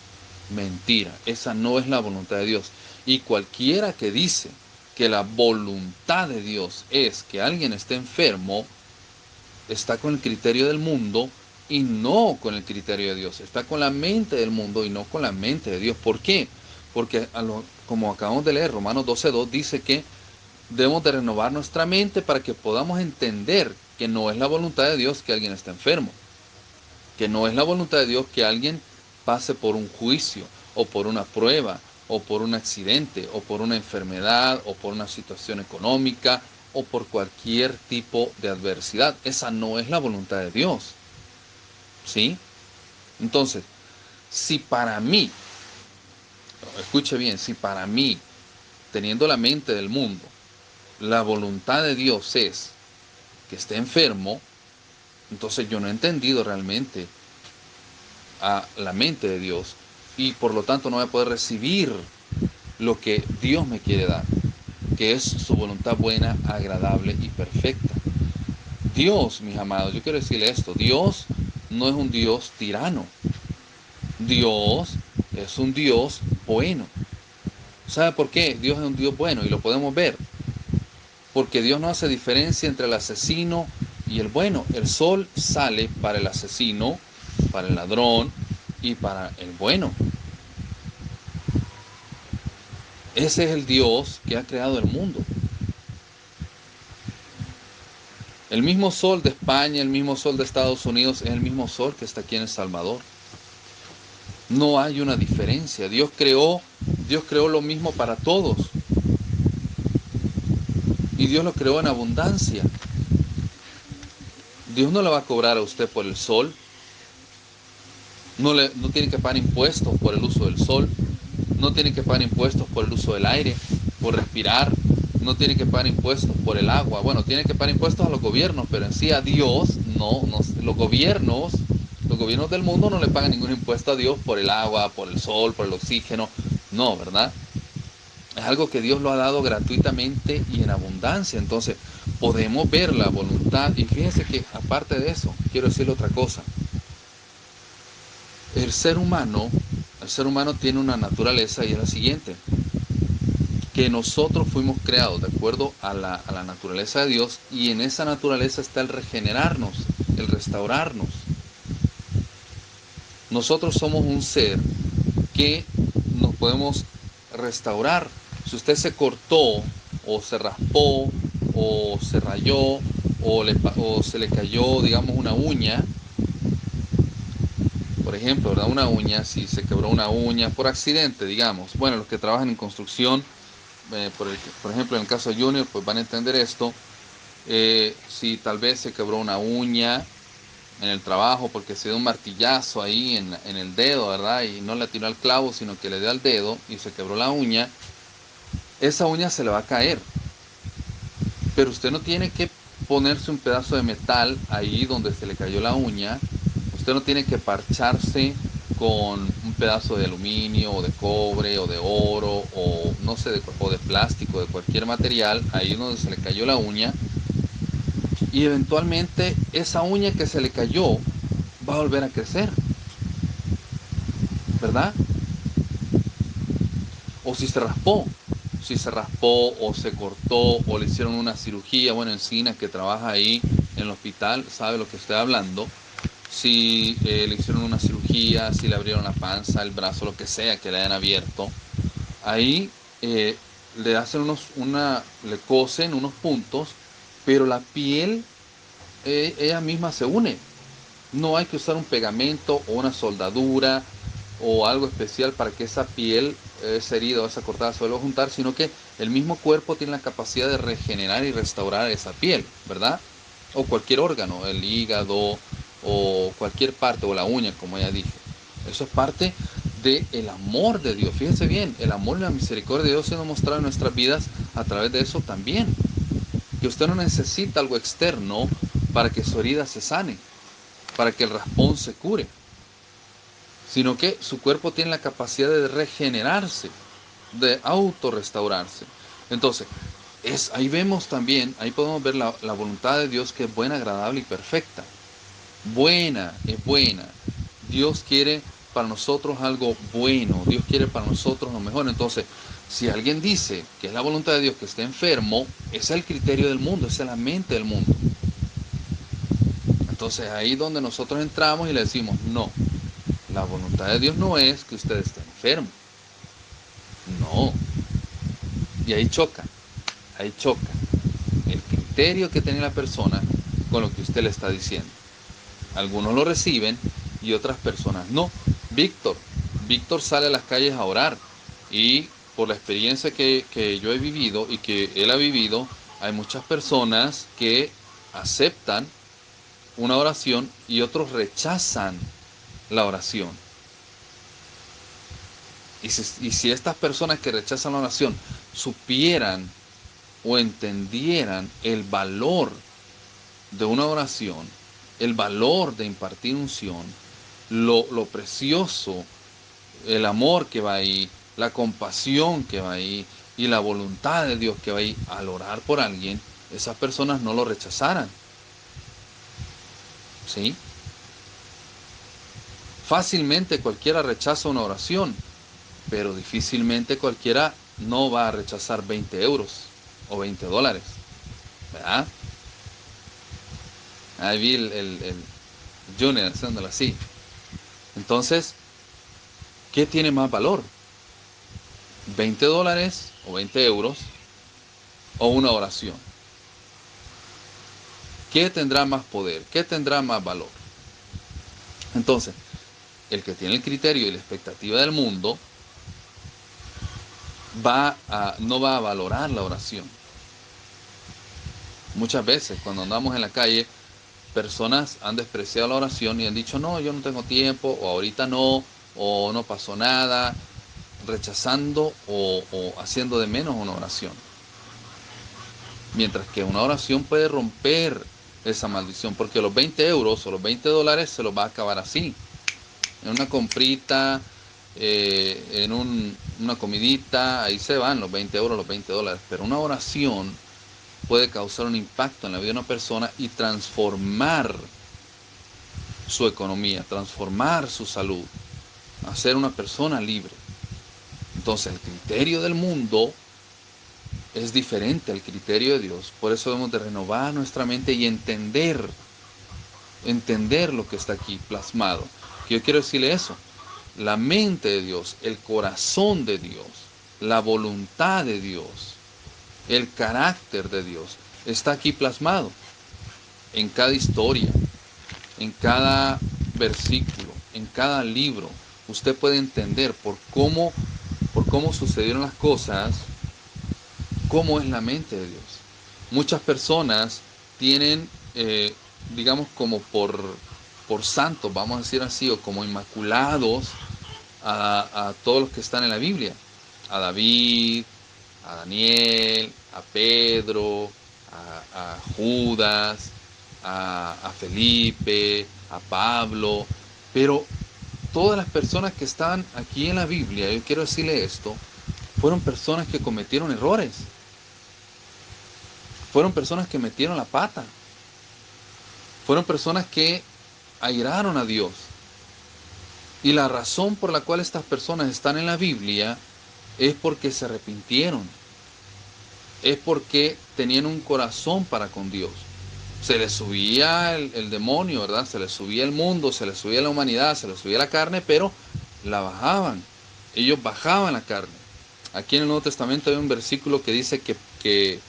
mentira, esa no es la voluntad de Dios. Y cualquiera que dice que la voluntad de Dios es que alguien esté enfermo, está con el criterio del mundo y no con el criterio de Dios. Está con la mente del mundo y no con la mente de Dios. ¿Por qué? Porque como acabamos de leer, Romanos 12:2 dice que debemos de renovar nuestra mente para que podamos entender que no es la voluntad de Dios que alguien esté enfermo, que no es la voluntad de Dios que alguien pase por un juicio o por una prueba o por un accidente o por una enfermedad o por una situación económica o por cualquier tipo de adversidad. Esa no es la voluntad de Dios. ¿Sí? Entonces, si para mí, escuche bien, si para mí, teniendo la mente del mundo, la voluntad de Dios es que esté enfermo, entonces yo no he entendido realmente a la mente de Dios y por lo tanto no voy a poder recibir lo que Dios me quiere dar, que es su voluntad buena, agradable y perfecta. Dios, mis amados, yo quiero decirle esto, Dios no es un Dios tirano, Dios es un Dios bueno. ¿Sabe por qué? Dios es un Dios bueno y lo podemos ver, porque Dios no hace diferencia entre el asesino y el bueno. El sol sale para el asesino, para el ladrón y para el bueno. Ese es el Dios que ha creado el mundo. El mismo sol de España, el mismo sol de Estados Unidos, es el mismo sol que está aquí en El Salvador. No hay una diferencia. Dios creó lo mismo para todos. Y Dios lo creó en abundancia. Dios no le va a cobrar a usted por el sol. No tiene que pagar impuestos por el uso del sol. No tiene que pagar impuestos por el uso del aire, por respirar. No tiene que pagar impuestos por el agua. Bueno, tiene que pagar impuestos a los gobiernos, pero en sí a Dios no. Los gobiernos del mundo no le pagan ningún impuesto a Dios por el agua, por el sol, por el oxígeno. No, ¿verdad? Es algo que Dios lo ha dado gratuitamente y en abundancia. Entonces, podemos ver la voluntad. Y fíjense que, aparte de eso, quiero decirle otra cosa. El ser humano tiene una naturaleza y es la siguiente. Que nosotros fuimos creados de acuerdo a la naturaleza de Dios y en esa naturaleza está el regenerarnos, el restaurarnos. Nosotros somos un ser que nos podemos restaurar. Si usted se cortó o se raspó o se rayó o se le cayó, digamos, una uña, por ejemplo, ¿verdad? Una uña, si se quebró una uña por accidente, digamos. Bueno, los que trabajan en construcción, por ejemplo, en el caso de Junior, pues van a entender esto. Si tal vez se quebró una uña en el trabajo porque se dio un martillazo ahí en el dedo, ¿verdad? Y no le atinó al clavo, sino que le dio al dedo y se quebró la uña. esa uña se le va a caer. Pero usted no tiene que ponerse un pedazo de metal ahí donde se le cayó la uña. Usted no tiene que parcharse con un pedazo de aluminio o de cobre o de oro o no sé, o de plástico, de cualquier material, ahí donde se le cayó la uña. Y eventualmente esa uña que se le cayó va a volver a crecer, ¿verdad? O si se raspó o se cortó o le hicieron una cirugía. Bueno, Encina, que trabaja ahí en el hospital, sabe lo que estoy hablando. Si le hicieron una cirugía, si le abrieron la panza, el brazo, lo que sea que le hayan abierto, ahí le hacen le cosen unos puntos, pero la piel ella misma se une. No hay que usar un pegamento o una soldadura o algo especial para que esa piel, esa herida o esa cortada se vuelva a juntar, sino que el mismo cuerpo tiene la capacidad de regenerar y restaurar esa piel, ¿verdad? O cualquier órgano, el hígado o cualquier parte, o la uña, como ya dije. Eso es parte del amor de Dios. Fíjense bien, el amor y la misericordia de Dios se nos mostrado en nuestras vidas a través de eso también. Que usted no necesita algo externo para que su herida se sane, para que el raspón se cure, sino que su cuerpo tiene la capacidad de regenerarse, de autorrestaurarse. Entonces, ahí vemos también, ahí podemos ver la voluntad de Dios, que es buena, agradable y perfecta. Buena, es buena. Dios quiere para nosotros algo bueno, Dios quiere para nosotros lo mejor. Entonces, si alguien dice que es la voluntad de Dios que esté enfermo, ese es el criterio del mundo, esa es la mente del mundo. Entonces ahí es donde nosotros entramos y le decimos, no, la voluntad de Dios no es que usted esté enfermo. No. Y ahí choca el criterio que tiene la persona con lo que usted le está diciendo. Algunos lo reciben y otras personas no. Víctor sale a las calles a orar, y por la experiencia que yo he vivido y que él ha vivido, hay muchas personas que aceptan una oración y otros rechazan la oración. Y si estas personas que rechazan la oración supieran o entendieran el valor de una oración, el valor de impartir unción, lo precioso, el amor que va ahí, la compasión que va ahí y la voluntad de Dios que va ahí al orar por alguien, esas personas no lo rechazaran. ¿Sí? Fácilmente cualquiera rechaza una oración, pero difícilmente cualquiera no va a rechazar 20 euros o 20 dólares, ¿verdad? Ahí vi el Junior haciéndolo así. Entonces, ¿qué tiene más valor? ¿20 dólares o 20 euros o una oración? ¿Qué tendrá más poder? ¿Qué tendrá más valor? Entonces, el que tiene el criterio y la expectativa del mundo no va a valorar la oración. Muchas veces cuando andamos en la calle, personas han despreciado la oración y han dicho, no, yo no tengo tiempo, o ahorita no, o no pasó nada, rechazando o haciendo de menos una oración. Mientras que una oración puede romper esa maldición, porque los 20 euros o los 20 dólares se los va a acabar así, en una comprita, una comidita, ahí se van los 20 euros, los 20 dólares. Pero una oración puede causar un impacto en la vida de una persona y transformar su economía, transformar su salud, hacer una persona libre. Entonces el criterio del mundo es diferente al criterio de Dios. Por eso debemos de renovar nuestra mente y entender lo que está aquí plasmado. Yo quiero decirle eso. La mente de Dios, el corazón de Dios, la voluntad de Dios, el carácter de Dios está aquí plasmado en cada historia, en cada versículo, en cada libro. Usted puede entender por cómo sucedieron las cosas, cómo es la mente de Dios. Muchas personas tienen, digamos, como por santos, vamos a decir así, o como inmaculados a todos los que están en la Biblia. A David, a Daniel, a Pedro, a Judas, a Felipe, a Pablo, pero todas las personas que están aquí en la Biblia, yo quiero decirle esto, fueron personas que cometieron errores, fueron personas que metieron la pata, fueron personas que airaron a Dios. Y la razón por la cual estas personas están en la Biblia es porque se arrepintieron, es porque tenían un corazón para con Dios. Se les subía el demonio, ¿verdad? Se les subía el mundo, se les subía la humanidad, se les subía la carne, pero la bajaban. Ellos bajaban la carne. Aquí en el Nuevo Testamento hay un versículo que dice que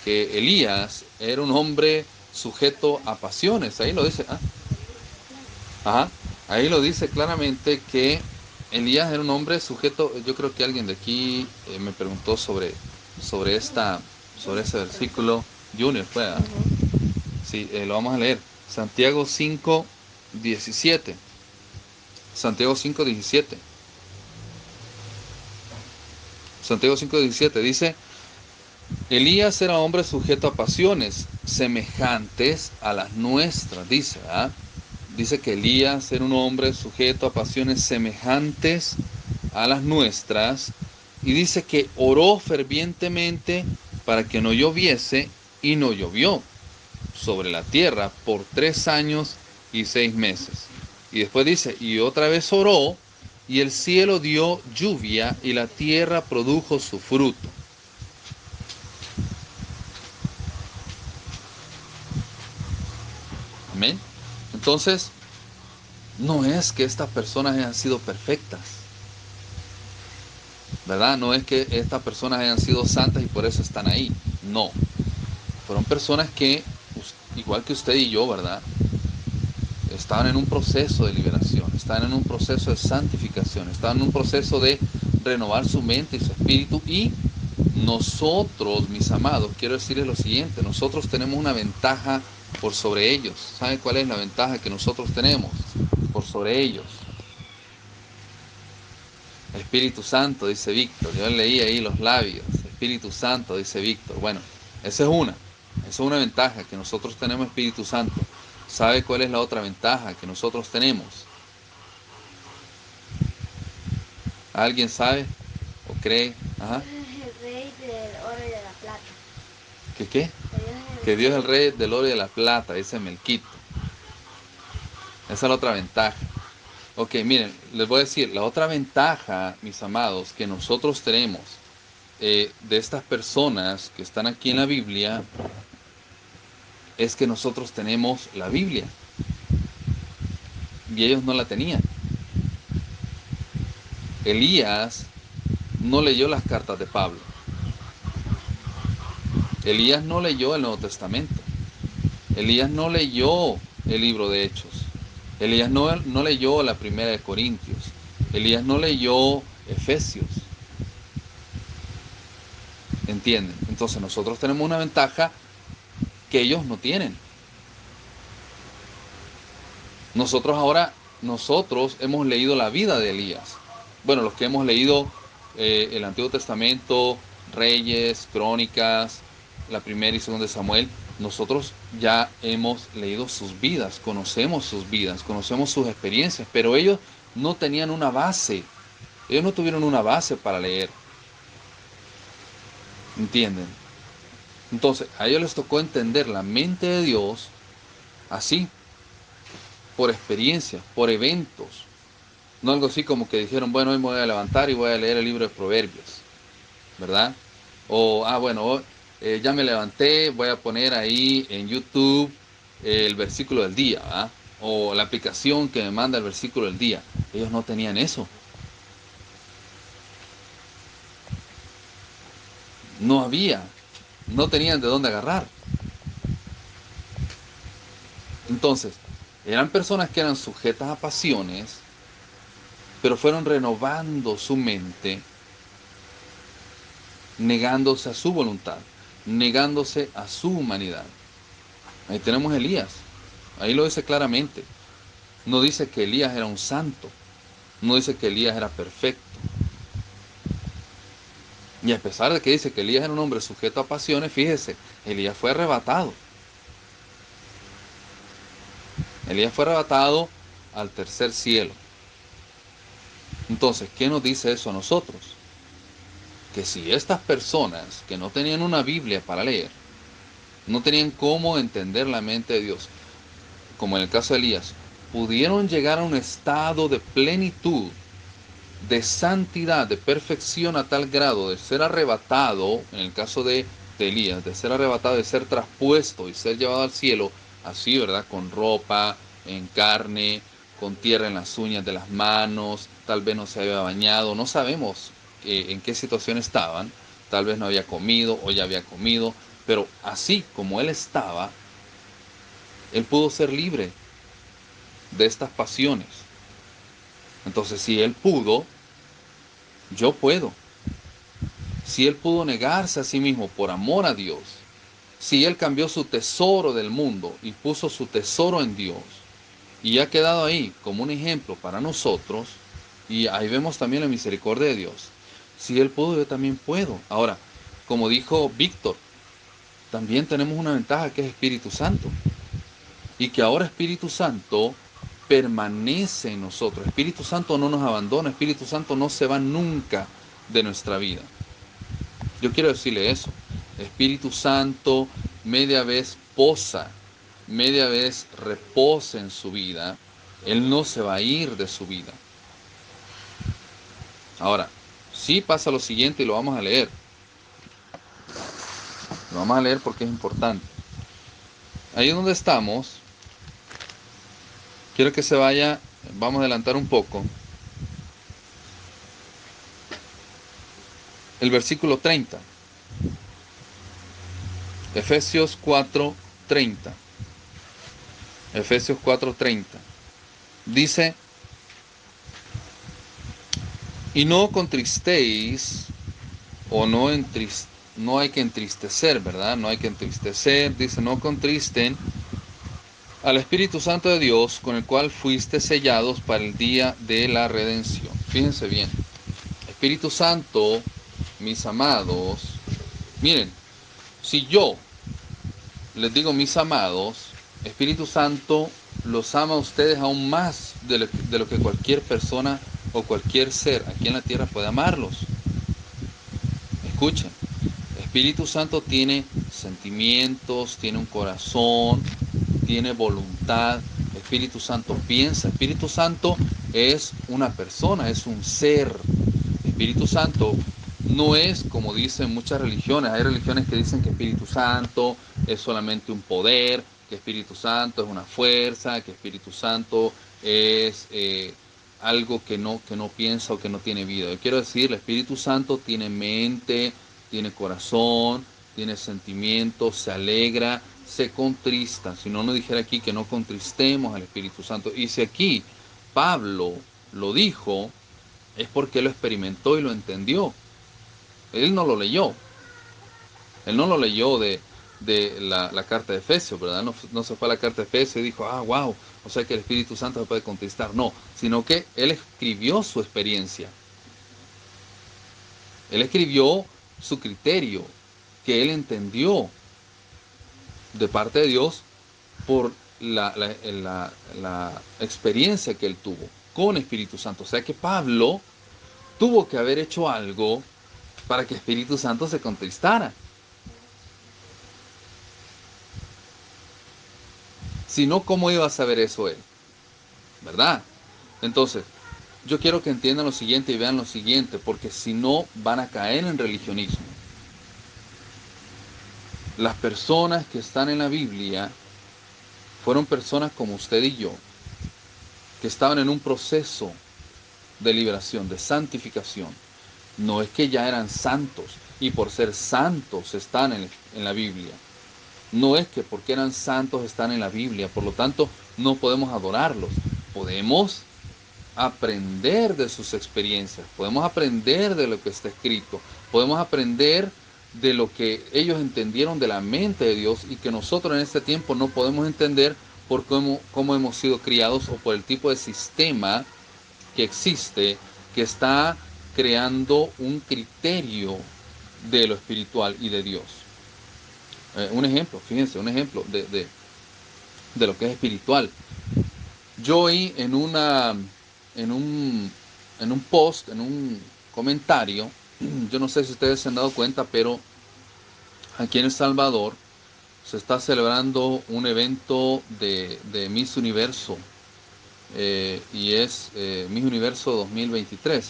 Elías era un hombre sujeto a pasiones. Ahí lo dice. Ajá. Ahí lo dice claramente que Elías era un hombre sujeto. Yo creo que alguien de aquí me preguntó sobre ese versículo. Junior fue, ¿ah? Sí, lo vamos a leer. Santiago 5:17. Santiago 5:17. Santiago 5:17 dice: Elías era hombre sujeto a pasiones semejantes a las nuestras, dice, ¿verdad? Dice que Elías era un hombre sujeto a pasiones semejantes a las nuestras, y dice que oró fervientemente para que no lloviese, y no llovió sobre la tierra por 3 años y 6 meses. Y después dice, y otra vez oró, y el cielo dio lluvia, y la tierra produjo su fruto. Amén. Entonces, no es que estas personas hayan sido perfectas, ¿verdad? No es que estas personas hayan sido santas y por eso están ahí. No. Fueron personas que, igual que usted y yo, ¿verdad? Estaban en un proceso de liberación, estaban en un proceso de santificación, estaban en un proceso de renovar su mente y su espíritu. Y nosotros, mis amados, quiero decirles lo siguiente: nosotros tenemos una ventaja por sobre ellos. ¿Saben cuál es la ventaja que nosotros tenemos por sobre ellos? Espíritu Santo, dice Víctor. Yo leí ahí los labios. Espíritu Santo, dice Víctor. Bueno, esa es una ventaja, que nosotros tenemos Espíritu Santo. ¿Sabe cuál es la otra ventaja que nosotros tenemos? ¿Alguien sabe o cree? Ajá. El rey del oro y de la plata. ¿Qué qué? Que Dios es el rey del oro y de la plata, dice Melquito. Esa es la otra ventaja. Ok, miren, les voy a decir, la otra ventaja, mis amados, que nosotros tenemos de estas personas que están aquí en la Biblia, es que nosotros tenemos la Biblia y ellos no la tenían. Elías no leyó las cartas de Pablo. Elías no leyó el Nuevo Testamento. Elías no leyó el libro de Hechos. Elías no leyó la primera de Corintios. Elías no leyó Efesios. ¿Entienden? Entonces nosotros tenemos una ventaja que ellos no tienen. Nosotros hemos leído la vida de Elías. Bueno, los que hemos leído el Antiguo Testamento, Reyes, Crónicas, la primera y segunda de Samuel, nosotros ya hemos leído sus vidas, conocemos sus experiencias, pero ellos no tenían una base, ellos no tuvieron una base para leer. ¿Entienden? Entonces, a ellos les tocó entender la mente de Dios así, por experiencias, por eventos. No algo así como que dijeron, bueno, hoy me voy a levantar y voy a leer el libro de Proverbios, ¿verdad? O, bueno, ya me levanté, voy a poner ahí en YouTube el versículo del día, ¿verdad? O la aplicación que me manda el versículo del día. Ellos no tenían eso. No tenían de dónde agarrar. Entonces, eran personas que eran sujetas a pasiones, pero fueron renovando su mente, negándose a su voluntad, negándose a su humanidad. Ahí tenemos a Elías. Ahí lo dice claramente. No dice que Elías era un santo. No dice que Elías era perfecto. Y a pesar de que dice que Elías era un hombre sujeto a pasiones, fíjese, Elías fue arrebatado. Elías fue arrebatado al tercer cielo. Entonces, ¿qué nos dice eso a nosotros? Que si estas personas que no tenían una Biblia para leer, no tenían cómo entender la mente de Dios, como en el caso de Elías, pudieron llegar a un estado de plenitud, de santidad, de perfección a tal grado de ser arrebatado, en el caso de Elías, de ser arrebatado, de ser traspuesto y ser llevado al cielo, así, ¿verdad? Con ropa, en carne, con tierra en las uñas de las manos, tal vez no se había bañado, no sabemos en qué situación estaban, tal vez no había comido o ya había comido, pero así como él estaba, él pudo ser libre de estas pasiones. Entonces, si él pudo, yo puedo. Si él pudo negarse a sí mismo por amor a Dios, si él cambió su tesoro del mundo y puso su tesoro en Dios, y ha quedado ahí como un ejemplo para nosotros, y ahí vemos también la misericordia de Dios. Si él pudo, yo también puedo. Ahora, como dijo Víctor, también tenemos una ventaja que es Espíritu Santo. Y que ahora Espíritu Santo permanece en nosotros. Espíritu Santo no nos abandona, Espíritu Santo no se va nunca de nuestra vida. Yo quiero decirle eso. Espíritu Santo media vez posa, media vez reposa en su vida. Él no se va a ir de su vida. Ahora, sí pasa lo siguiente y lo vamos a leer. Lo vamos a leer porque es importante. Ahí donde estamos, quiero que se vaya, vamos a adelantar un poco. El versículo 30. Efesios 4:30. Efesios 4:30. Dice, y no contristéis, o no hay que entristecer, ¿verdad? No hay que entristecer, dice, no contristen al Espíritu Santo de Dios, con el cual fuiste sellados para el día de la redención. Fíjense bien, Espíritu Santo, mis amados, miren, si yo les digo mis amados, Espíritu Santo los ama a ustedes aún más de lo que cualquier persona o cualquier ser aquí en la tierra puede amarlos. Escuchen, Espíritu Santo tiene sentimientos, tiene un corazón, tiene voluntad. Espíritu Santo piensa. Espíritu Santo es una persona, es un ser. Espíritu Santo no es como dicen muchas religiones. Hay religiones que dicen que Espíritu Santo es solamente un poder, que Espíritu Santo es una fuerza, que Espíritu Santo es algo que no piensa o que no tiene vida. Yo quiero decir, el Espíritu Santo tiene mente, tiene corazón, tiene sentimientos, se alegra, se contrista. Si no, nos dijera aquí que no contristemos al Espíritu Santo. Y si aquí Pablo lo dijo, es porque él lo experimentó y lo entendió. Él no lo leyó. Él no lo leyó de la carta de Efesios, ¿verdad? No se fue a la carta de Efesios y dijo, wow, o sea que el Espíritu Santo se puede contristar. No, sino que él escribió su experiencia. Él escribió su criterio, que él entendió de parte de Dios por la experiencia que él tuvo con Espíritu Santo. O sea que Pablo tuvo que haber hecho algo para que Espíritu Santo se contristara. Si no, ¿cómo iba a saber eso él? ¿Verdad? Entonces, yo quiero que entiendan lo siguiente y vean lo siguiente, porque si no van a caer en religionismo. Las personas que están en la Biblia fueron personas como usted y yo, que estaban en un proceso de liberación, de santificación. No es que ya eran santos y por ser santos están en la Biblia. No es que porque eran santos están en la Biblia, por lo tanto no podemos adorarlos. Podemos aprender de sus experiencias, podemos aprender de lo que está escrito, podemos aprender de lo que ellos entendieron de la mente de Dios y que nosotros en este tiempo no podemos entender por cómo hemos sido criados o por el tipo de sistema que existe, que está creando un criterio de lo espiritual y de Dios. Un ejemplo, fíjense, un ejemplo de lo que es espiritual. Yo oí en un post, en un comentario, yo no sé si ustedes se han dado cuenta, pero aquí en El Salvador se está celebrando un evento de Miss Universo, y es Miss Universo 2023.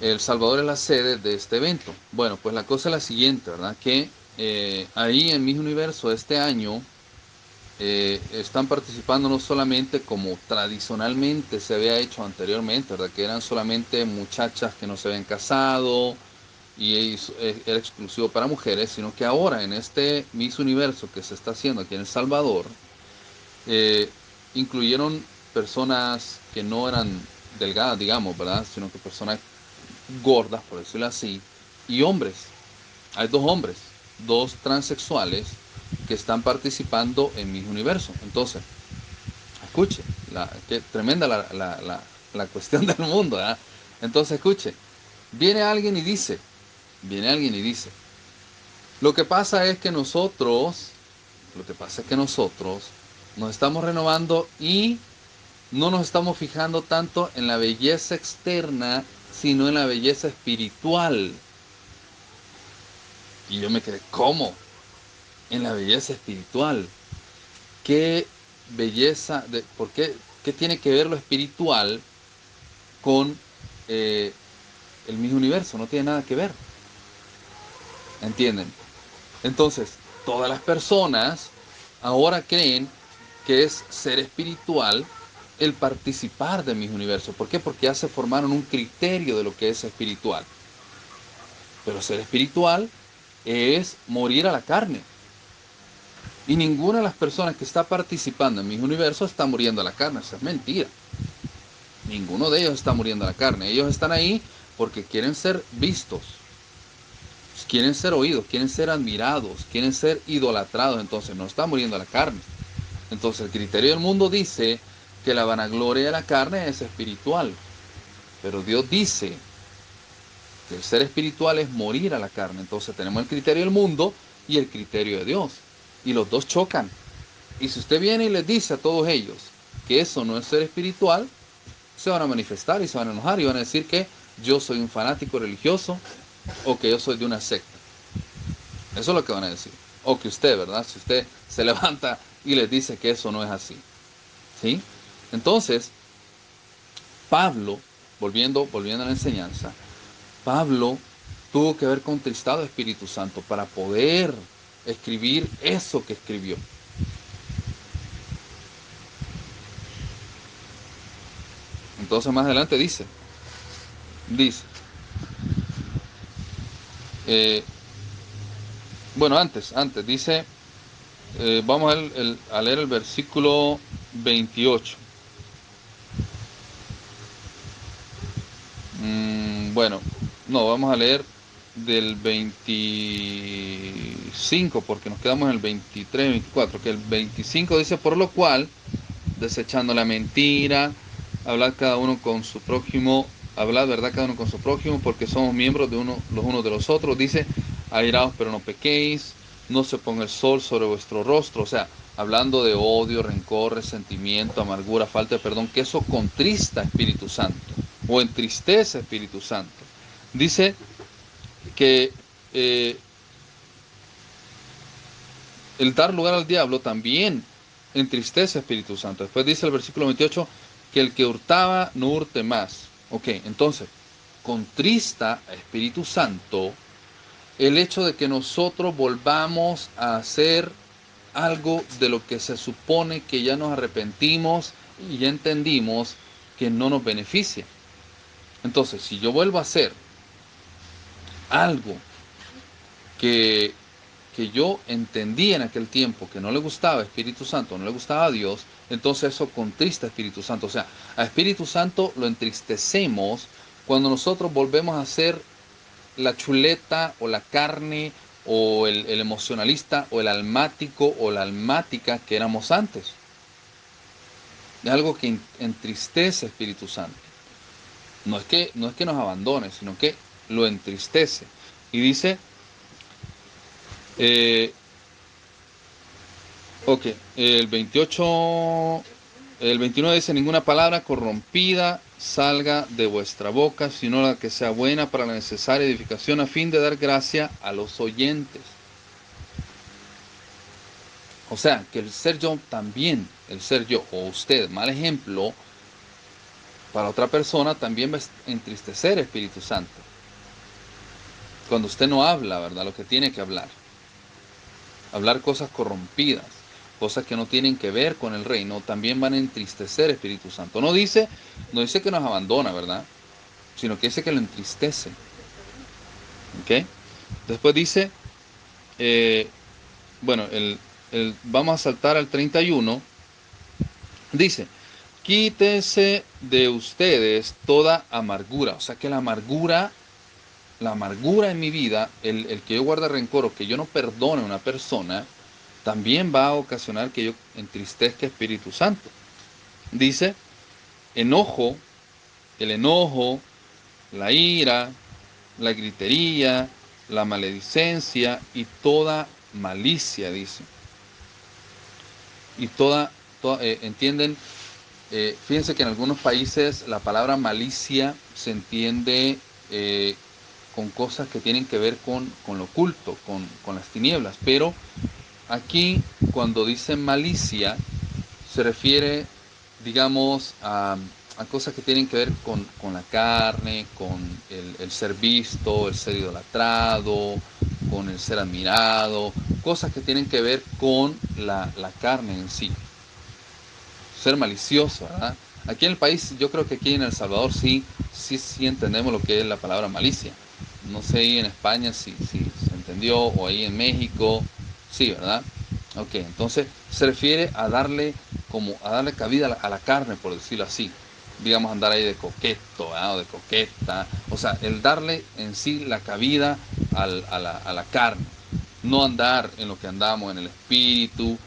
El Salvador es la sede de este evento. Bueno, pues la cosa es la siguiente, ¿verdad? Que ahí en Miss Universo este año están participando no solamente como tradicionalmente se había hecho anteriormente, ¿verdad? Que eran solamente muchachas que no se habían casado y era exclusivo para mujeres, sino que ahora en este Miss Universo que se está haciendo aquí en El Salvador, eh, incluyeron personas que no eran delgadas, digamos, ¿verdad? Sino que personas gordas, por decirlo así, y hombres. Hay dos hombres, dos transexuales que están participando en Miss Universo. Entonces, escuche, qué tremenda la cuestión del mundo, ¿verdad? Entonces, escuche, viene alguien y dice, lo que pasa es que nosotros nos estamos renovando y no nos estamos fijando tanto en la belleza externa, sino en la belleza espiritual. Y yo me quedé, ¿cómo? En la belleza espiritual. ¿Qué belleza, qué tiene que ver lo espiritual con eh, el mismo universo? No tiene nada que ver. ¿Entienden? Entonces, todas las personas ahora creen que es ser espiritual el participar de mis universos. ¿Por qué? Porque ya se formaron un criterio de lo que es espiritual. Pero ser espiritual es morir a la carne. Y ninguna de las personas que está participando en mis universos está muriendo a la carne. Eso es mentira. Ninguno de ellos está muriendo a la carne. Ellos están ahí porque quieren ser vistos, quieren ser oídos, quieren ser admirados, quieren ser idolatrados. Entonces no está muriendo a la carne. Entonces el criterio del mundo dice que la vanagloria de la carne es espiritual. Pero Dios dice que el ser espiritual es morir a la carne. Entonces tenemos el criterio del mundo y el criterio de Dios. Y los dos chocan. Y si usted viene y les dice a todos ellos que eso no es ser espiritual, se van a manifestar y se van a enojar y van a decir que yo soy un fanático religioso o que yo soy de una secta. Eso es lo que van a decir. O que usted, ¿verdad? Si usted se levanta y les dice que eso no es así. ¿Sí? Entonces, Pablo, volviendo a la enseñanza, Pablo tuvo que haber contristado al Espíritu Santo para poder escribir eso que escribió. Entonces más adelante dice, eh, bueno, antes dice, vamos a leer el versículo 28. Bueno, no, vamos a leer del 25, porque nos quedamos en el 23, 24, que el 25 dice, por lo cual, desechando la mentira, hablad cada uno con su prójimo, hablad verdad cada uno con su prójimo, porque somos miembros de los unos de los otros. Dice, airaos pero no pequéis, no se ponga el sol sobre vuestro rostro. O sea, hablando de odio, rencor, resentimiento, amargura, falta de perdón, que eso contrista Espíritu Santo, o entristece Espíritu Santo. Dice que el dar lugar al diablo también entristece a Espíritu Santo. Después dice el versículo 28 que el que hurtaba no hurte más. Ok, entonces, contrista a Espíritu Santo el hecho de que nosotros volvamos a hacer algo de lo que se supone que ya nos arrepentimos y ya entendimos que no nos beneficia. Entonces, si yo vuelvo a hacer algo que yo entendí en aquel tiempo que no le gustaba a Espíritu Santo, no le gustaba a Dios, entonces eso contrista a Espíritu Santo. O sea, a Espíritu Santo lo entristecemos cuando nosotros volvemos a ser la chuleta o la carne o el emocionalista o el almático o la almática que éramos antes. Es algo que entristece a Espíritu Santo. No es que nos abandone, sino que lo entristece. Y dice, ok, el 28, el 29 dice, ninguna palabra corrompida salga de vuestra boca, sino la que sea buena para la necesaria edificación a fin de dar gracia a los oyentes. O sea, que el ser yo también, el ser yo o usted, mal ejemplo, para otra persona también va a entristecer el Espíritu Santo. Cuando usted no habla, ¿verdad? Lo que tiene que hablar. Hablar cosas corrompidas, cosas que no tienen que ver con el reino, también van a entristecer el Espíritu Santo. No dice que nos abandona, ¿verdad? Sino que dice que lo entristece. ¿Ok? Después dice, bueno, vamos a saltar al 31. Dice, quítese de ustedes toda amargura. O sea que la amargura en mi vida, el que yo guarde rencor o que yo no perdone a una persona, también va a ocasionar que yo entristezca al Espíritu Santo. Dice, enojo, el enojo, la ira, la gritería, la maledicencia y toda malicia, dice. Y ¿entienden? Fíjense que en algunos países la palabra malicia se entiende con cosas que tienen que ver con lo oculto, con las tinieblas. Pero aquí, cuando dicen malicia, se refiere, digamos, a cosas que tienen que ver con la carne, con el ser visto, el ser idolatrado, con el ser admirado, cosas que tienen que ver con la carne en sí. Ser malicioso, ¿verdad? Aquí en el país, yo creo que aquí en El Salvador sí entendemos lo que es la palabra malicia. No sé ahí en España si se entendió, o ahí en México, sí, ¿verdad? Ok, entonces se refiere a darle cabida a la carne, por decirlo así. Digamos, andar ahí de coqueto, ¿verdad? O de coqueta. O sea, el darle en sí la cabida a la carne. No andar en lo que andamos, en el espíritu,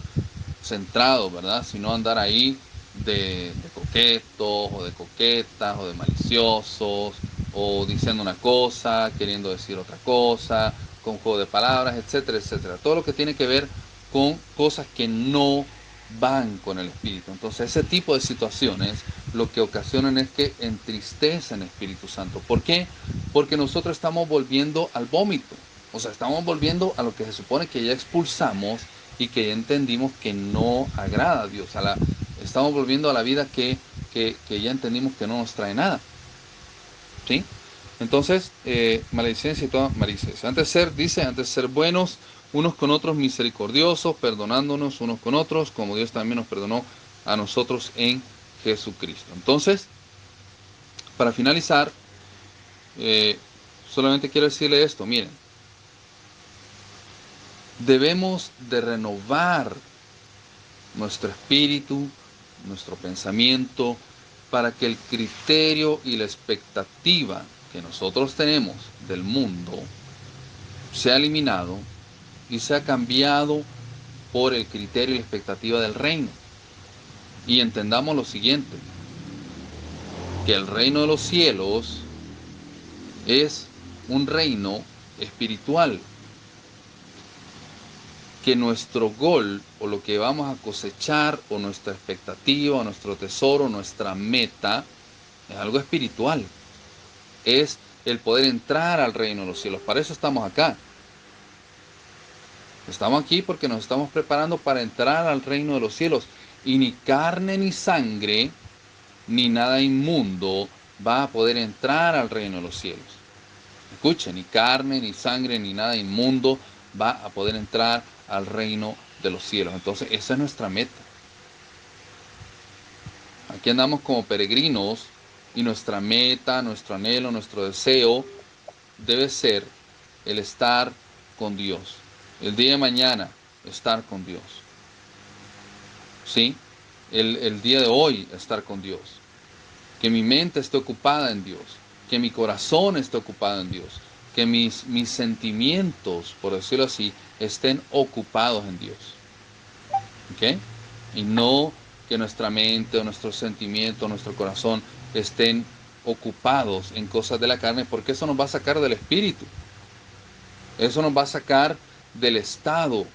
centrado, ¿verdad? Sino andar ahí de coquetos o de coquetas o de maliciosos o diciendo una cosa, queriendo decir otra cosa, con juego de palabras, etcétera, etcétera. Todo lo que tiene que ver con cosas que no van con el Espíritu. Entonces ese tipo de situaciones lo que ocasionan es que entristecen el Espíritu Santo. ¿Por qué? Porque nosotros estamos volviendo al vómito. O sea, estamos volviendo a lo que se supone que ya expulsamos y que ya entendimos que no agrada a Dios. Estamos volviendo a la vida que ya entendimos que no nos trae nada. ¿Sí? Entonces, maledicencia y toda maledicencia. Antes de ser buenos unos con otros, misericordiosos, perdonándonos unos con otros, como Dios también nos perdonó a nosotros en Jesucristo. Entonces, para finalizar, solamente quiero decirle esto, miren, debemos de renovar nuestro espíritu, nuestro pensamiento, para que el criterio y la expectativa que nosotros tenemos del mundo sea eliminado y sea cambiado por el criterio y la expectativa del reino. Y entendamos lo siguiente, que el reino de los cielos es un reino espiritual, que nuestro gol o lo que vamos a cosechar o nuestra expectativa o nuestro tesoro, nuestra meta, es algo espiritual. Es el poder entrar al reino de los cielos. Para eso estamos acá. Estamos aquí porque nos estamos preparando para entrar al reino de los cielos. Y ni carne ni sangre, ni nada inmundo va a poder entrar al reino de los cielos. Escuchen, ni carne, ni sangre, ni nada inmundo va a poder entrar al reino de los cielos. Entonces, esa es nuestra meta. Aquí andamos como peregrinos y nuestra meta, nuestro anhelo, nuestro deseo debe ser el estar con Dios. El día de mañana, estar con Dios. ¿Sí? El día de hoy, estar con Dios. Que mi mente esté ocupada en Dios. Que mi corazón esté ocupado en Dios. Que mis sentimientos, por decirlo así, estén ocupados en Dios. ¿Ok? Y no que nuestra mente o nuestros sentimientos, nuestro corazón estén ocupados en cosas de la carne, porque eso nos va a sacar del espíritu. Eso nos va a sacar del estado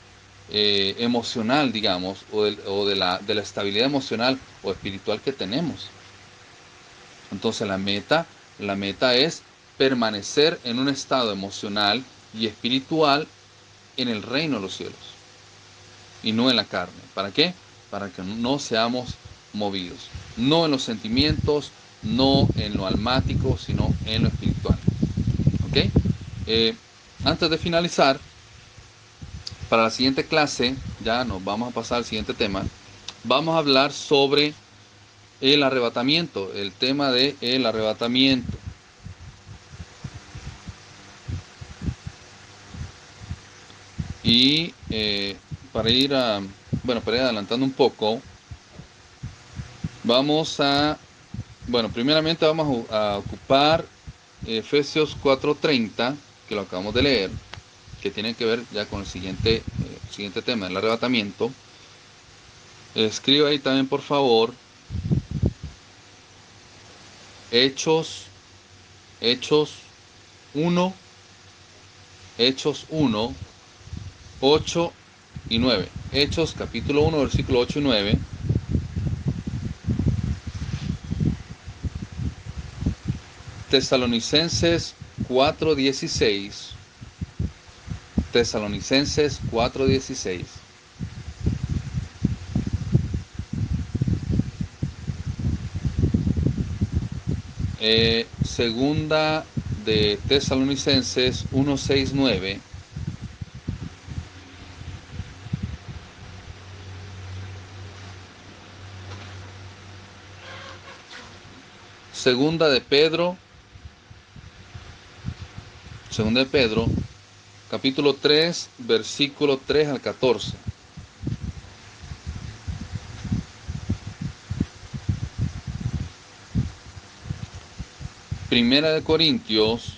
emocional, digamos, o de la estabilidad emocional o espiritual que tenemos. Entonces la meta es permanecer en un estado emocional y espiritual en el reino de los cielos y no en la carne. ¿Para qué? Para que no seamos movidos. No en los sentimientos, no en lo almático, sino en lo espiritual. ¿Ok? Antes de finalizar, para la siguiente clase, ya nos vamos a pasar al siguiente tema, vamos a hablar sobre el arrebatamiento, el tema de el arrebatamiento. Y para ir adelantando un poco, primeramente vamos a ocupar Efesios 4:30, que lo acabamos de leer, que tiene que ver ya con el siguiente tema, el arrebatamiento. Escriba ahí también, por favor, Hechos 1, 8 y 9. Hechos capítulo 1, versículo 8 y 9. Tesalonicenses 4:16. Tesalonicenses 4:16. Segunda de Tesalonicenses 1:6-9. Segunda de Pedro, capítulo 3, versículo 3 al 14. Primera de Corintios,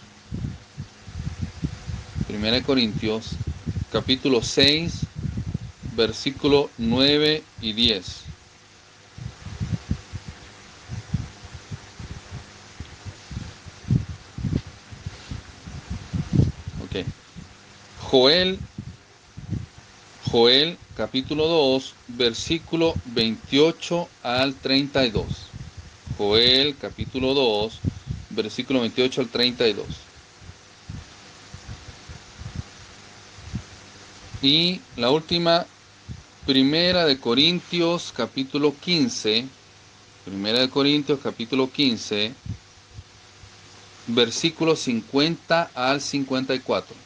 capítulo 6, versículo 9 y 10. Ok. Joel, capítulo 2, versículo 28 al 32. Joel, capítulo 2, versículo 28 al 32. Y la última, Primera de Corintios, capítulo 15. Primera de Corintios, capítulo 15, versículo 50 al 54.